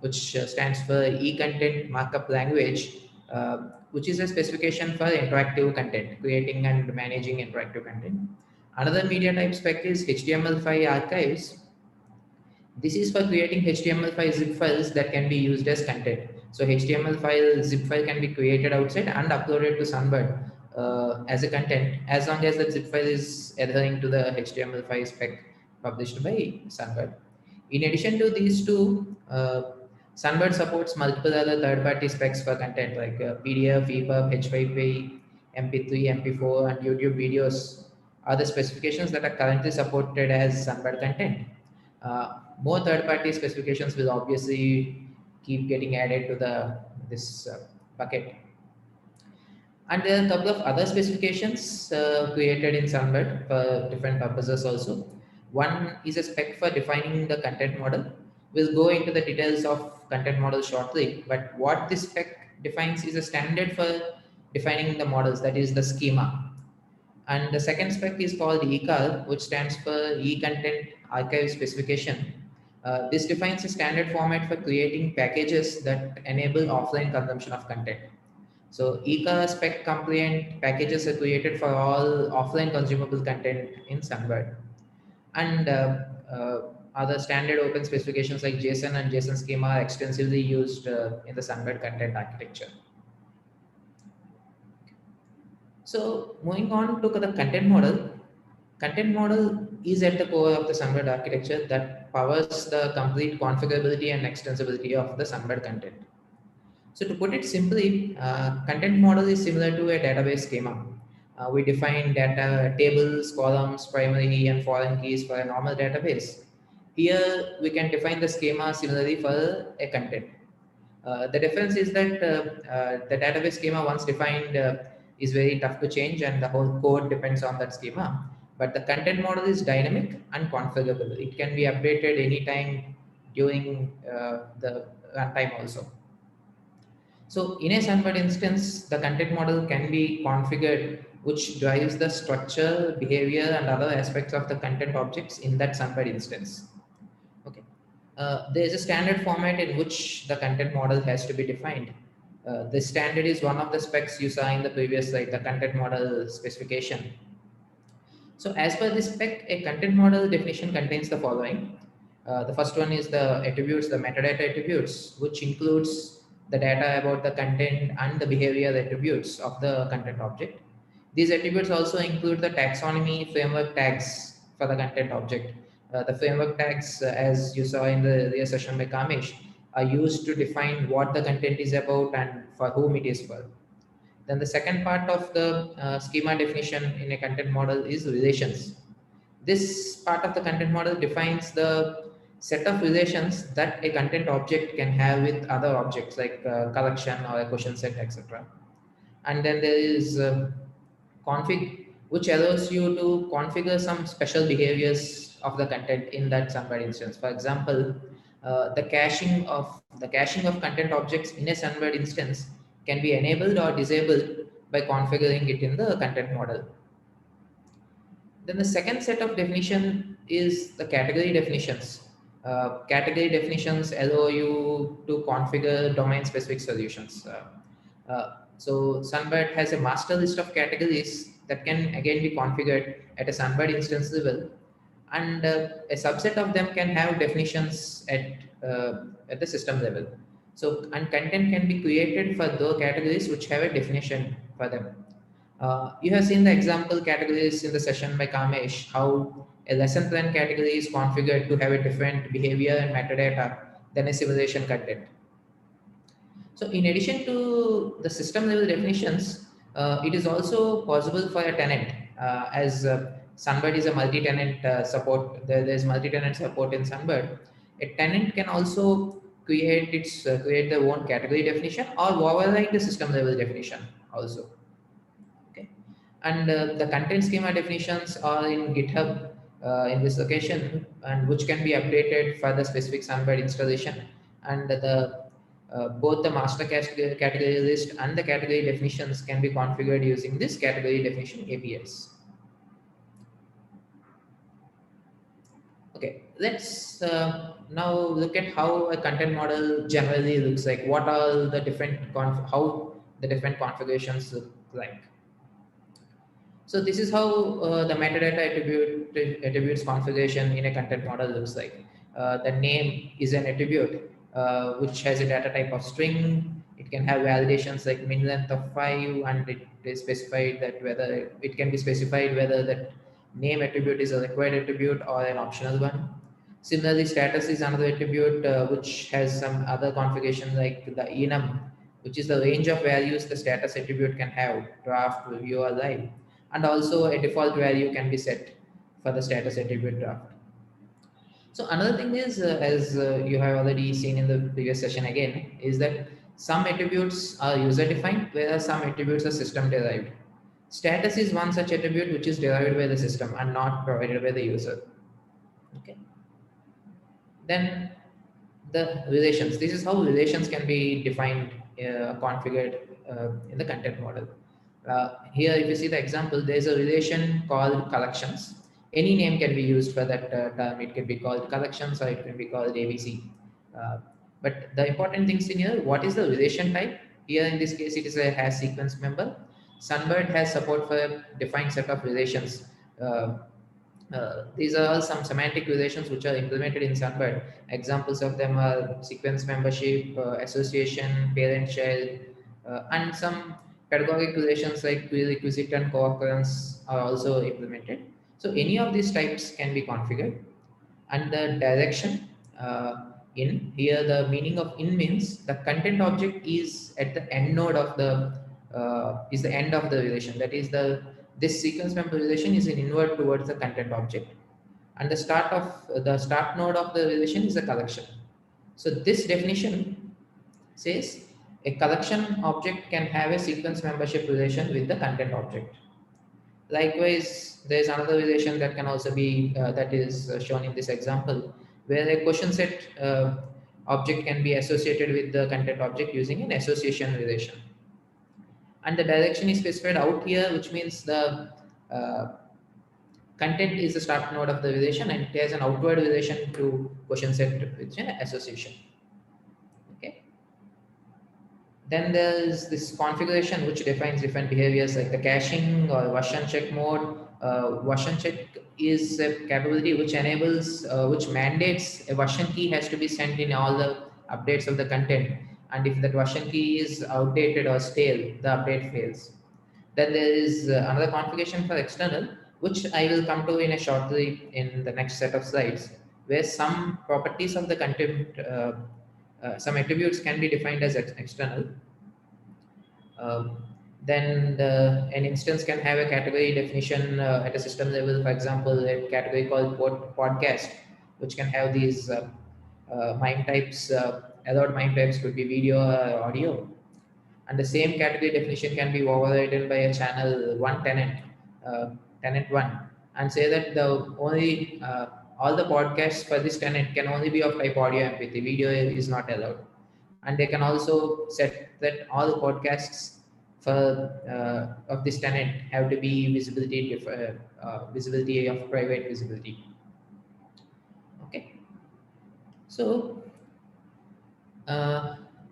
S6: which stands for E-Content Markup Language, which is a specification for interactive content, creating and managing interactive content. Another media type spec is HTML5 archives. This is for creating HTML5 zip files that can be used as content. So HTML5 zip file can be created outside and uploaded to Sunbird as a content, as long as the zip file is adhering to the HTML5 spec published by Sunbird. In addition to these two, Sunbird supports multiple other third-party specs for content like PDF, EPUB, H5P, MP3, MP4, and YouTube videos are the specifications that are currently supported as Sunbird content. More third-party specifications will obviously keep getting added to this bucket. And there are a couple of other specifications created in Sunbird for different purposes also. One is a spec for defining the content model. We'll go into the details of content model shortly, but what this spec defines is a standard for defining the models, that is the schema. And the second spec is called ECAR, which stands for E-Content Archive Specification. This defines a standard format for creating packages that enable offline consumption of content. So ECAR spec compliant packages are created for all offline consumable content in Sunbird. And other standard open specifications like JSON and JSON schema are extensively used in the Sunbird content architecture. So moving on to the content model is at the core of the Sunbird architecture that powers the complete configurability and extensibility of the Sunbird content. So to put it simply, content model is similar to a database schema. We define data tables, columns, primary and foreign keys for a normal database. Here we can define the schema similarly for a content. The difference is that the database schema once defined is very tough to change and the whole code depends on that schema. But the content model is dynamic and configurable. It can be updated anytime during the runtime also. So in a Sunbird instance, the content model can be configured, which drives the structure, behavior, and other aspects of the content objects in that Sunbird instance. Okay. There is a standard format in which the content model has to be defined. This standard is one of the specs you saw in the previous slide, the content model specification. So as per this spec, a content model definition contains the following. The first one is the attributes, the metadata attributes, which includes the data about the content and the behavior attributes of the content object. These attributes also include the taxonomy framework tags for the content object. The framework tags, as you saw in the earlier session by Kamesh, are used to define what the content is about and for whom it is for. Then the second part of the schema definition in a content model is relations. This part of the content model defines the set of relations that a content object can have with other objects like collection or a question set, etc. And then there is config, which allows you to configure some special behaviors of the content in that Sunbird instance. For example, the caching of content objects in a Sunbird instance can be enabled or disabled by configuring it in the content model. Then the second set of definition is the category definitions. Category definitions allow you to configure domain-specific solutions. So Sunbird has a master list of categories that can again be configured at a Sunbird instance level, and a subset of them can have definitions at the system level. So and content can be created for those categories which have a definition for them. You have seen the example categories in the session by Kamesh, how a lesson plan category is configured to have a different behavior and metadata than a simulation content. So in addition to the system level definitions, it is also possible for a tenant, as Sunbird is a multi-tenant support. There's multi-tenant support in Sunbird. A tenant can also create their own category definition or override the system level definition also. Okay, and the content schema definitions are in GitHub in this location, and which can be updated for the specific Sunbird installation, and both the master category list and the category definitions can be configured using this category definition APIs. Okay, let's now look at how a content model generally looks like. What are the different how the different configurations look like? So this is how the metadata attributes configuration in a content model looks like. The name is an attribute which has a data type of string. It can have validations like min length of 5, and it is specified that whether it can be specified whether that name attribute is a required attribute or an optional one. Similarly, status is another attribute which has some other configuration like the enum, which is the range of values the status attribute can have, draft, review, or live. And also a default value can be set for the status attribute draft. So another thing is, as you have already seen in the previous session again, is that some attributes are user defined, whereas some attributes are system derived. Status is one such attribute which is derived by the system and not provided by the user. Okay. Then the relations. This is how relations can be defined, configured in the content model. Here, if you see the example, there is a relation called collections. Any name can be used for that term. It can be called collections or it can be called ABC. But the important things in here, what is the relation type? Here in this case, it is a hash sequence member. Sunbird has support for a defined set of relations. These are all some semantic relations which are implemented in Sunbird. Examples of them are sequence membership, association, parent-child, and some pedagogic relations like prerequisite and co-occurrence are also implemented. So any of these types can be configured. And the direction in here, the meaning of in means the content object is at the end node of the is the end of the relation. That is this sequence member relation is an invert towards the content object, and the start node of the relation is a collection. So this definition says a collection object can have a sequence membership relation with the content object. Likewise, there is another relation that can also be that is shown in this example, where a question set object can be associated with the content object using an association relation. And the direction is specified out here, which means the uh, content is the start node of the relation and it has an outward relation to question set with an association. Okay. Then there's this configuration which defines different behaviors like the caching or version check mode. Version check is a capability which enables, which mandates a version key has to be sent in all the updates of the content. And if that version key is outdated or stale, the update fails. Then there is another configuration for external, which I will come to in a shortly in the next set of slides, where some properties of the content, some attributes can be defined as external. Um, then an instance can have a category definition at a system level. For example, a category called podcast, which can have these MIME types. Allowed MIME types could be video or audio. And the same category definition can be overridden by a channel one tenant, tenant one, and say that the only all the podcasts for this tenant can only be of type audio MP3. Video is not allowed. And they can also set that all the podcasts for of this tenant have to be visibility of private visibility. Okay, so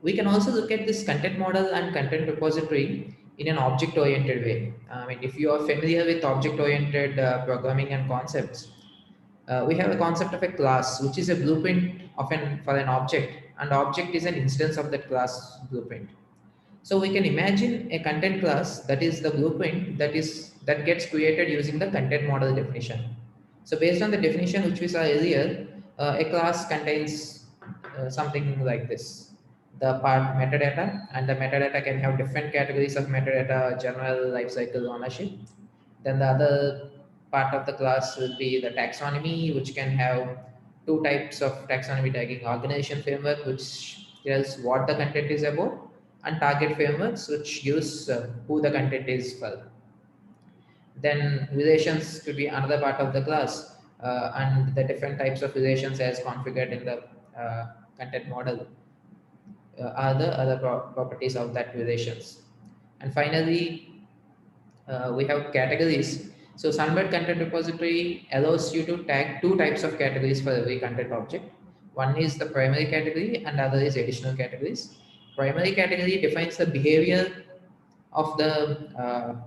S6: we can also look at this content model and content repository in an object-oriented way. I mean, if you are familiar with object-oriented programming and concepts, we have a concept of a class, which is a blueprint for an object, and object is an instance of that class blueprint. So we can imagine a content class that is the blueprint that gets created using the content model definition. So based on the definition which we saw earlier, a class contains something like this. The part metadata, and the metadata can have different categories of metadata: general, lifecycle, ownership. Then the other part of the class will be the taxonomy, which can have two types of taxonomy tagging: organization framework, which tells what the content is about, and target frameworks, which gives who the content is for. Then relations could be another part of the class, and the different types of relations as configured in the content model are the other properties of that relations. And finally, we have categories. So Sunbird content repository allows you to tag two types of categories for every content object. One is the primary category and other is additional categories. Primary category defines the behavior of the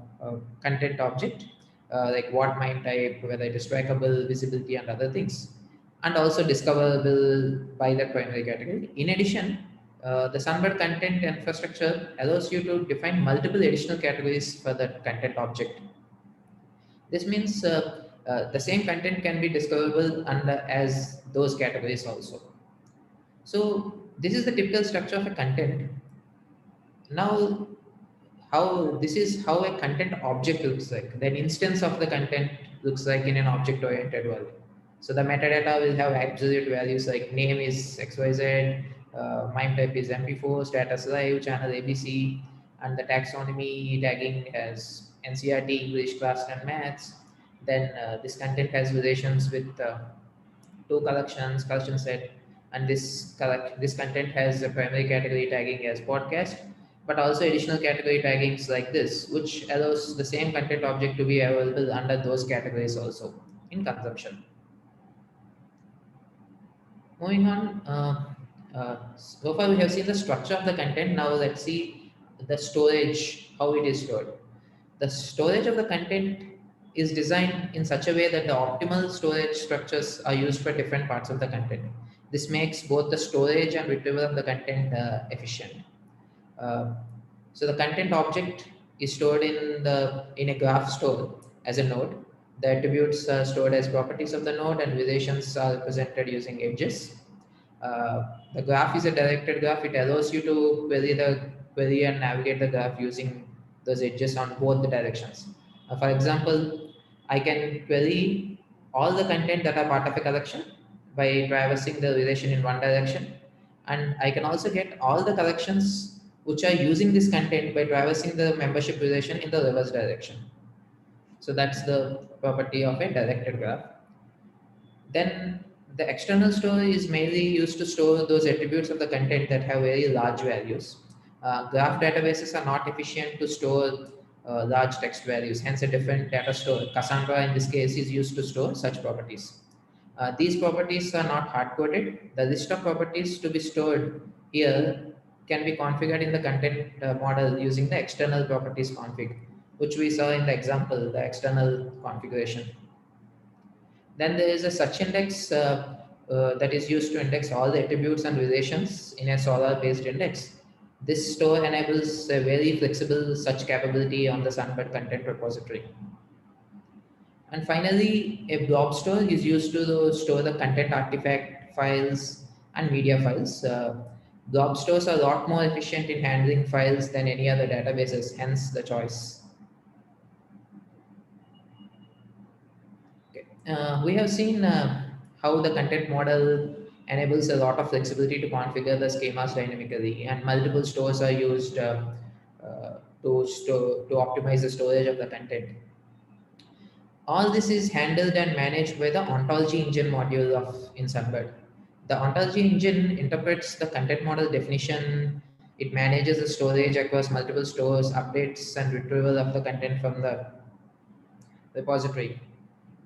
S6: content object, like what MIME type, whether it is trackable, visibility, and other things, and also discoverable by the primary category. In addition, the Sunbird content infrastructure allows you to define multiple additional categories for the content object. This means the same content can be discoverable under as those categories also. So this is the typical structure of a content. Now, this is how a content object looks like. The instance of the content looks like in an object-oriented world. So the metadata will have absolute values like name is XYZ, MIME type is MP4, status live, channel ABC, and the taxonomy tagging has NCRT, English, class, and maths. Then this content has relations with two collection set, and this content has a primary category tagging as podcast, but also additional category taggings like this, which allows the same content object to be available under those categories also in consumption. Moving on, so far we have seen the structure of the content. Now let's see the storage, how it is stored. The storage of the content is designed in such a way that the optimal storage structures are used for different parts of the content. This makes both the storage and retrieval of the content efficient. So the content object is stored in a graph store as a node, The attributes are stored as properties of the node, and relations are represented using edges. The graph is a directed graph. It allows you to query and navigate the graph using those edges on both the directions. For example, I can query all the content that are part of a collection by traversing the relation in one direction, and I can also get all the collections which are using this content by traversing the membership relation in the reverse direction. So that's the property of a directed graph. Then the external store is mainly used to store those attributes of the content that have very large values. Graph databases are not efficient to store large text values, hence a different data store. Cassandra in this case is used to store such properties. These properties are not hard-coded. The list of properties to be stored here can be configured in the content model using the external properties config, which we saw in the example, the external configuration. Then there is a such index that is used to index all the attributes and relations in a Solr-based index. This store enables a very flexible such capability on the Sunbird content repository. And finally, a blob store is used to store the content artifact files and media files. Blob stores are a lot more efficient in handling files than any other databases, hence the choice. Okay. We have seen how the content model enables a lot of flexibility to configure the schemas dynamically, and multiple stores are used to optimize the storage of the content. All this is handled and managed by the ontology engine module of in Sunbird. The ontology engine interprets the content model definition. It manages the storage across multiple stores, updates and retrieval of the content from the repository.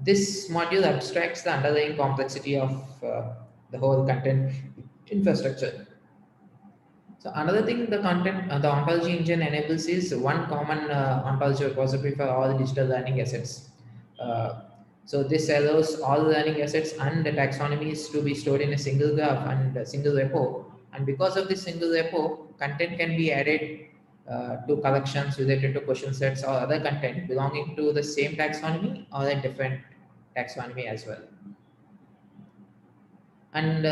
S6: This module abstracts the underlying complexity of the whole content infrastructure. So another thing the ontology engine enables is one common ontology repository for all digital learning assets. Uh, so this allows all learning assets and the taxonomies to be stored in a single graph and a single repo. And because of this single repo, content can be added to collections related to question sets or other content belonging to the same taxonomy or a different taxonomy as well. And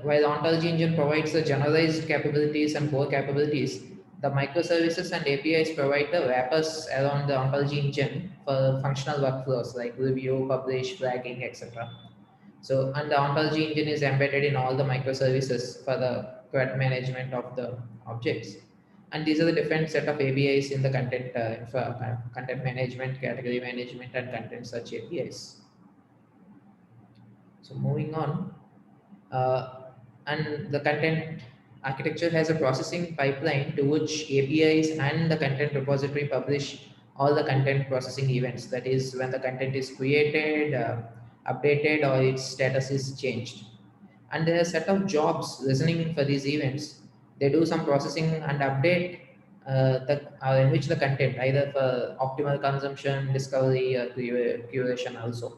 S6: while ontology engine provides the generalized capabilities and core capabilities, the microservices and APIs provide the wrappers around the ontology engine for functional workflows like review, publish, flagging, etc. So, and the ontology engine is embedded in all the microservices for the CRUD management of the objects. And these are the different set of APIs in the content, content management, category management, and content search APIs. So moving on, uh, and the content architecture has a processing pipeline to which APIs and the content repository publish all the content processing events. That is, when the content is created, updated, or its status is changed. And there are a set of jobs listening for these events. They do some processing and update enrich the content either for optimal consumption, discovery, or curation also.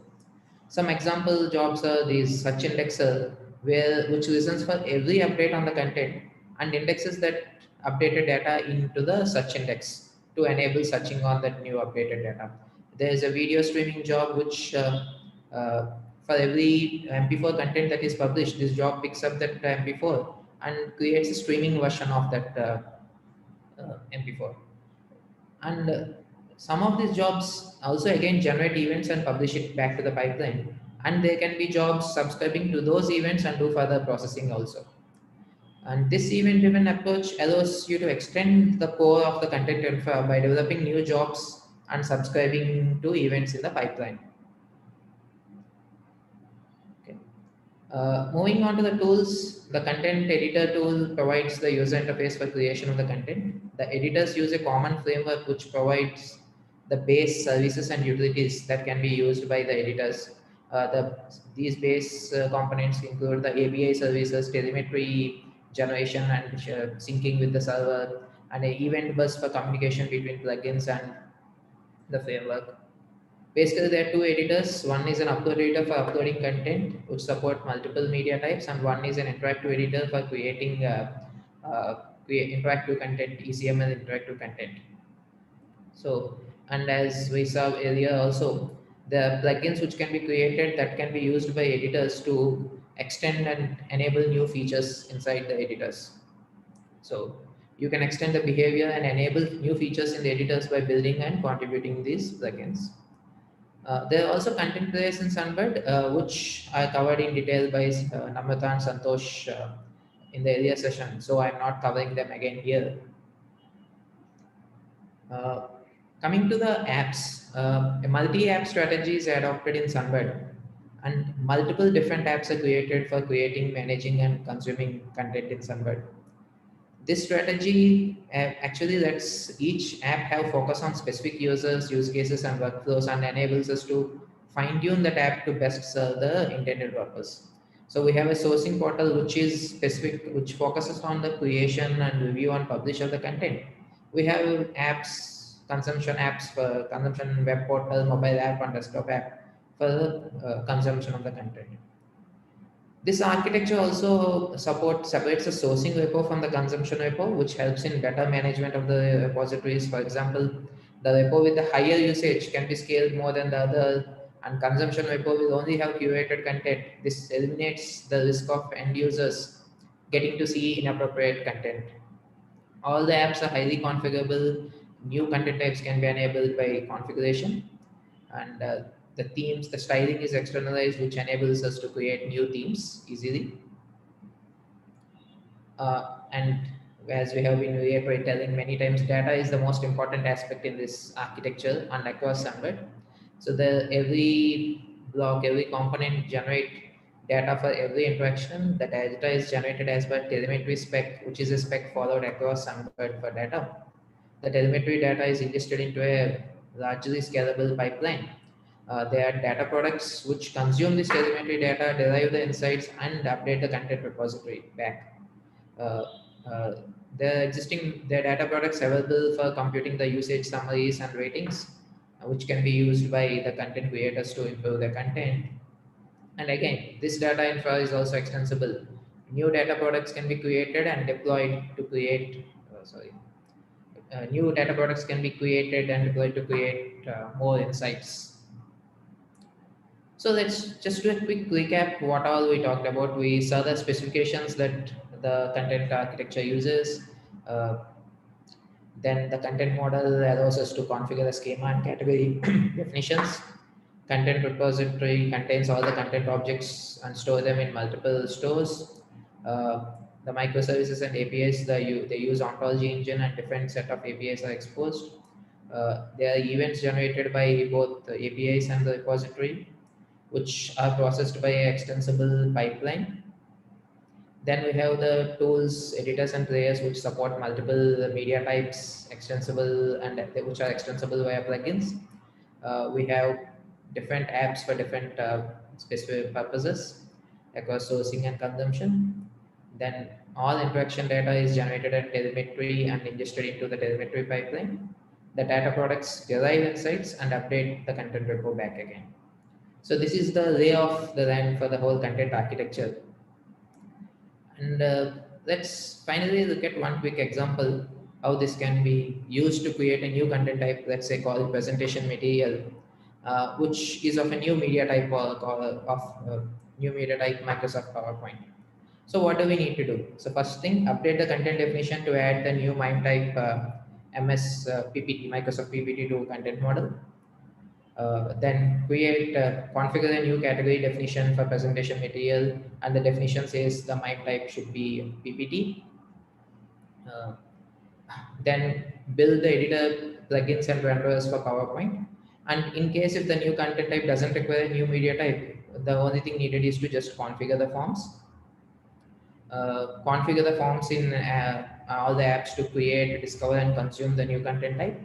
S6: Some example jobs are these search indexer, which listens for every update on the content and indexes that updated data into the search index to enable searching on that new updated data. There is a video streaming job which for every MP4 content that is published, this job picks up that MP4 and creates a streaming version of that MP4. And some of these jobs also again generate events and publish it back to the pipeline. And there can be jobs subscribing to those events and do further processing also. And this event-driven approach allows you to extend the core of the content infra by developing new jobs and subscribing to events in the pipeline. Okay. Moving on to the tools, the content editor tool provides the user interface for creation of the content. The editors use a common framework which provides the base services and utilities that can be used by the editors. These base components include the API services, telemetry generation and syncing with the server, and an event bus for communication between plugins and the framework. Basically, there are two editors. One is an upload editor for uploading content, which support multiple media types, and one is an interactive editor for creating interactive content, ECML interactive content. So, and as we saw earlier also, The plugins which can be created that can be used by editors to extend and enable new features inside the editors. So you can extend the behavior and enable new features in the editors by building and contributing these plugins. There are also content layers in Sunbird, which I covered in detail by Namrata and Santosh in the earlier session. So I'm not covering them again here. Uh, Coming to the apps, a multi-app strategy is adopted in Sunbird, and multiple different apps are created for creating, managing, and consuming content in Sunbird. This strategy actually lets each app have focus on specific users, use cases, and workflows, and enables us to fine-tune that app to best serve the intended purpose. So we have a sourcing portal which is specific, which focuses on the creation and review and publish of the content. We have apps, consumption apps for consumption web portal, mobile app, and desktop app for the consumption of the content. This architecture also separates the sourcing repo from the consumption repo, which helps in better management of the repositories. For example, the repo with the higher usage can be scaled more than the other, and consumption repo will only have curated content. This eliminates the risk of end users getting to see inappropriate content. All the apps are highly configurable. New content types can be enabled by configuration, and the themes, the styling is externalized, which enables us to create new themes easily. And as we have been reiterating many times, data is the most important aspect in this architecture and across Sunbird. So every block, every component generate data for every interaction. The data is generated as per telemetry spec, which is a spec followed across Sunbird for data. The telemetry data is ingested into a largely scalable pipeline. There are data products which consume this telemetry data, derive the insights, and update the content repository back. Uh, uh, the data products available for computing the usage summaries and ratings, which can be used by the content creators to improve the content. And again, this data infra is also extensible. New data products can be created and deployed to create, new data products can be created and deployed to create more insights. So let's just do a quick recap what all we talked about. We saw the specifications that the content architecture uses. Uh, then the content model allows us to configure the schema and category definitions. Content repository contains all the content objects and store them in multiple stores. Uh, the microservices and APIs, they use ontology engine, and different set of APIs are exposed. There are events generated by both the APIs and the repository, which are processed by an extensible pipeline. Then we have the tools, editors, and players which support multiple media types, extensible and which are extensible via plugins. We have different apps for different specific purposes across sourcing and consumption. Then all interaction data is generated at telemetry and ingested into the telemetry pipeline. The data products derive insights and update the content repo back again. So this is the lay of the land for the whole content architecture. And let's finally look at one quick example how this can be used to create a new content type, let's say called presentation material, which is of a new media type new media type Microsoft PowerPoint. So what do we need to do? So first thing, update the content definition to add the new MIME type MS PPT, Microsoft PPT to content model. Then configure a new category definition for presentation material, and the definition says the MIME type should be PPT. Uh, then build the editor plugins and renderers for PowerPoint. And in case if the new content type doesn't require a new media type, the only thing needed is to just configure the forms. Configure the forms in all the apps to create, discover, and consume the new content type.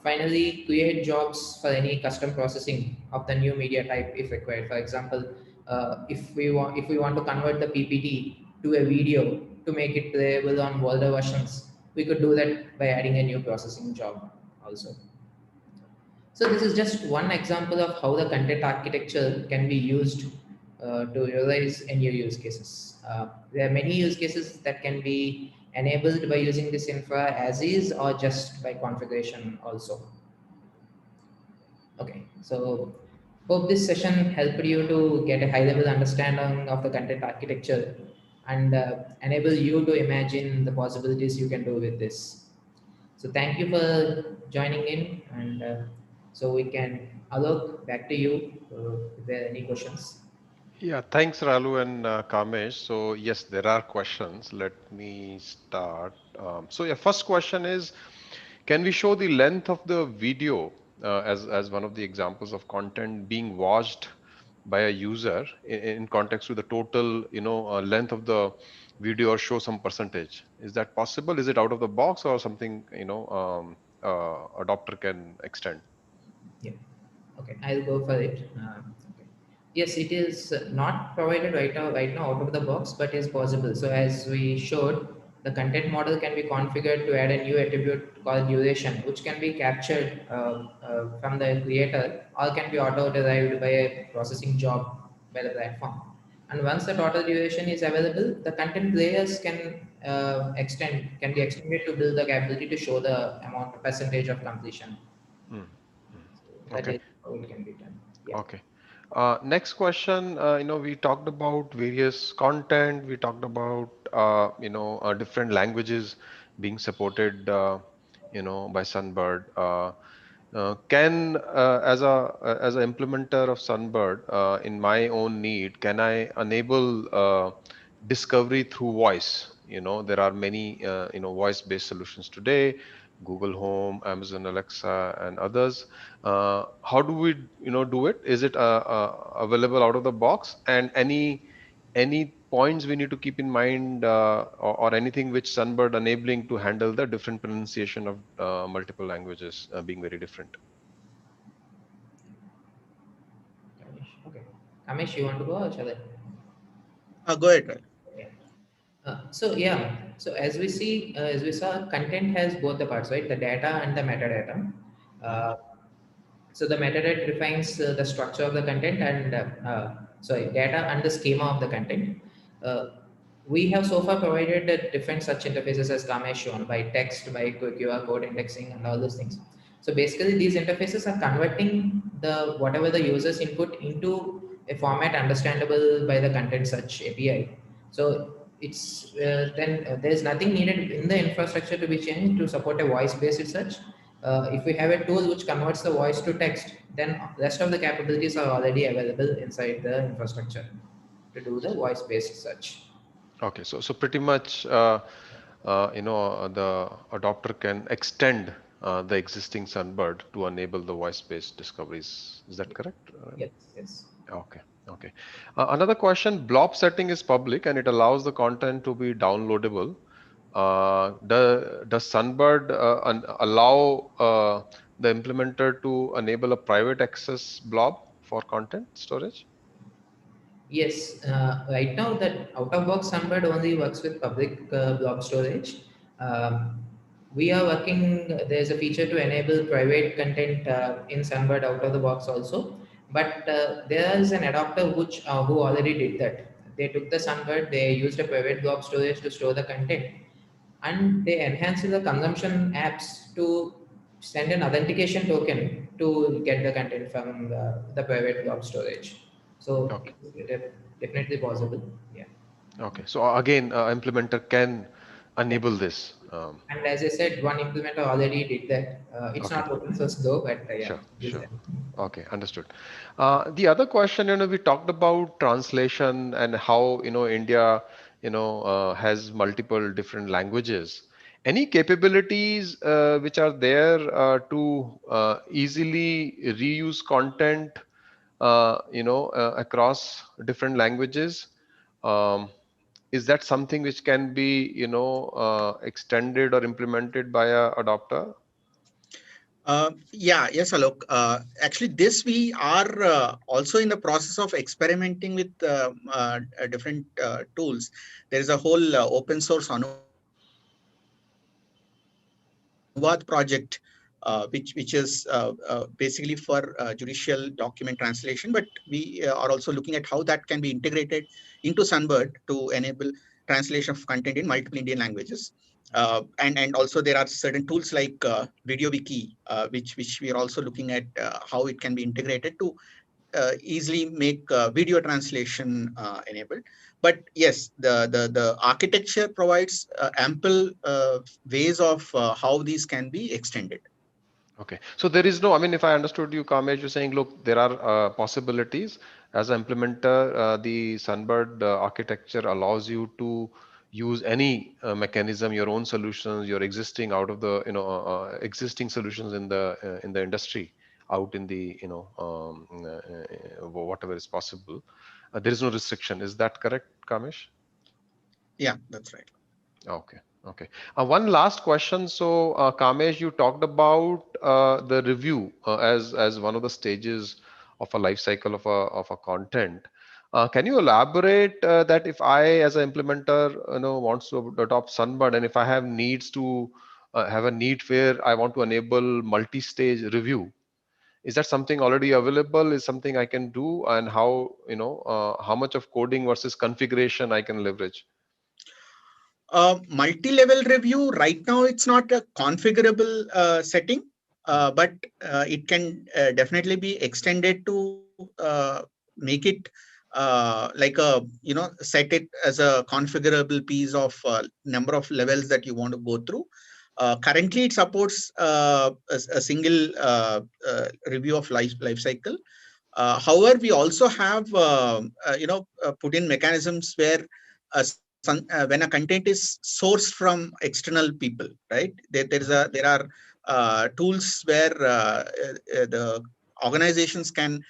S6: Finally, create jobs for any custom processing of the new media type if required. For example, if we want to convert the PPT to a video to make it playable on older versions, we could do that by adding a new processing job also. So this is just one example of how the content architecture can be used to realize new use cases. There are many use cases that can be enabled by using this infra as is or just by configuration also. Okay, so hope this session helped you to get a high-level understanding of the content architecture and enable you to imagine the possibilities you can do with this. So thank you for joining in, and so we can Alok, back to you if there are any questions.
S2: Yeah, thanks, Ralu and Kamesh. So yes, there are questions. Let me start. So first question is, can we show the length of the video as one of the examples of content being watched by a user in context to the total, length of the video, or show some percentage? Is that possible? Is it out of the box or something, adopter can extend?
S6: Yeah. Okay, I'll go for it. Okay. Yes, it is not provided right now out of the box, but is possible. So as we showed, the content model can be configured to add a new attribute called duration, which can be captured from the creator or can be auto-derived by a processing job by the platform. And once the total duration is available, the content layers can be extended to build the capability to show the amount percentage of completion.
S2: Hmm.
S6: So
S2: Hmm.
S6: that
S2: Okay.
S6: is how it can be done. Yeah.
S2: Okay. Next question, we talked about various content, we talked about, different languages being supported, by Sunbird. Can as an implementer of Sunbird, in my own need, can I enable discovery through voice? There are many voice-based solutions today, Google Home, Amazon Alexa, and others. How do we do it? Is it available out of the box? And any points we need to keep in mind, or anything which Sunbird enabling to handle the different pronunciation of multiple languages being very different?
S6: Kamesh. Okay. Kamesh, you want to go or shall I?
S5: Go ahead, Ral.
S6: Yeah. So yeah, so as we saw, content has both the parts, right? The data and the metadata.
S2: Mhm.
S6: Uh, so the metadata defines the structure of the content and sorry, data and the schema of the content. Uh, we have so far provided different such interfaces as Kamesh shown by text, by QR code indexing, and all those things. So basically, these interfaces are converting the whatever the users input into a format understandable by the content search API. So it's then there's nothing needed in the infrastructure to be changed to support a voice-based search. If we have a tool which converts the voice to text, then rest of the capabilities are already available inside the infrastructure to do the voice-based search.
S2: Okay, so pretty much, the adopter can extend the existing Sunbird to enable the voice-based discoveries. Is that
S6: Yeah.
S2: correct?
S6: Yes, yes.
S2: Okay, okay. Another question: blob setting is public and it allows the content to be downloadable. Does Sunbird allow the implementer to enable a private access blob for content storage?
S6: Yes, right now that out-of-box Sunbird only works with public blob storage. Um, we are working, there's a feature to enable private content in Sunbird out of the box also. But there is an adapter who already did that. They took the Sunbird, they used a private blob storage to store the content, and they enhanced the consumption apps to send an authentication token to get the content from the private blob storage. So
S2: Okay,
S6: it's definitely possible. Yeah.
S2: okay. So again, implementer can
S6: Yeah.
S2: enable this.
S6: And as I said, one implementer already did that. It's
S2: Okay.
S6: not open source though, but yeah,
S2: Sure,
S6: use
S2: sure.
S6: that.
S2: Okay, understood. The other question, we talked about translation and how, India, has multiple different languages. Any capabilities which are there to easily reuse content, across different languages? Um, is that something which can be, extended or implemented by a adopter?
S5: Yeah, yes, Alok. Actually, this we are also in the process of experimenting with different tools. There is a whole open source Anuvad project, which is basically for judicial document translation. But we are also looking at how that can be integrated into Sunbird to enable translation of content in multiple Indian languages. and also there are certain tools like VideoWiki, which we are also looking at how it can be integrated to easily make video translation enabled. But yes, the architecture provides ample ways of how these can be extended.
S2: Okay. So there is no, I mean, if I understood you, Kamesh, you're saying, look, there are possibilities. As an implementer, the Sunbird architecture allows you to use any mechanism, your own solutions, your existing out of the, existing solutions in the industry, out in the, whatever is possible. There is no restriction. Is that correct, Kamesh?
S5: Yeah, that's right.
S2: Okay. Okay. One last question. So, Kamesh, you talked about the review as one of the stages of a life cycle of a content. Can you elaborate that if I, as an implementer, wants to adopt Sunbird, and if I have needs to have a need where I want to enable multi-stage review, is that something already available? Is something I can do, and how much of coding versus configuration I can leverage?
S5: Multi-level review, right now it's not a configurable setting, but it can definitely be extended to make it like a, set it as a configurable piece of number of levels that you want to go through. Currently, it supports a single review of life cycle. However, we also have put in mechanisms where when a content is sourced from external people, right? There are tools where the organizations can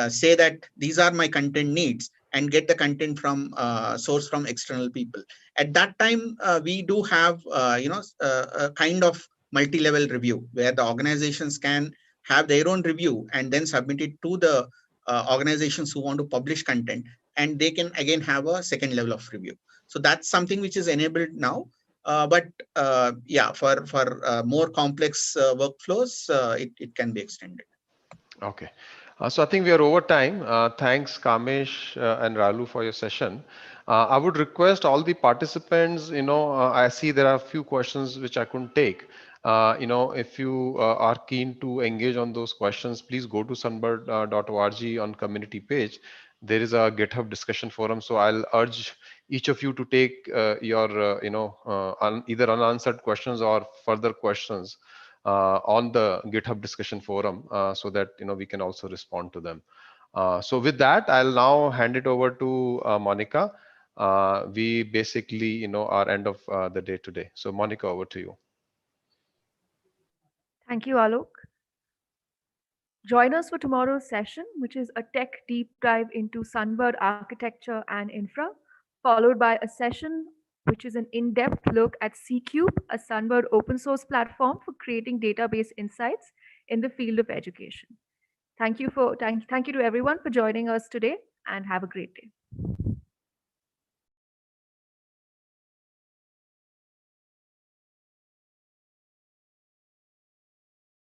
S5: say that these are my content needs and get the content from source from external people. At that time, we do have a kind of multi-level review where the organizations can have their own review and then submit it to the organizations who want to publish content, and they can again have a second level of review. So that's something which is enabled now. But yeah, for more complex workflows, it can be extended.
S2: Okay. So I think we are over time. Thanks, Kamesh and Ralu, for your session. I would request all the participants, I see there are a few questions which I couldn't take. If you are keen to engage on those questions, please go to sunbird.org on community page. There is a GitHub discussion forum. So I'll urge each of you to take your, either unanswered questions or further questions on the GitHub discussion forum so that we can also respond to them. So with that, I'll now hand it over to Monica. We basically, are end of the day today. So Monica, over to you.
S1: Thank you, Alok. Join us for tomorrow's session, which is a tech deep dive into Sunbird architecture and infra, followed by a session which is an in-depth look at CCube, a Sunbird open source platform for creating database insights in the field of education. Thank you to everyone for joining us today, and have a great day.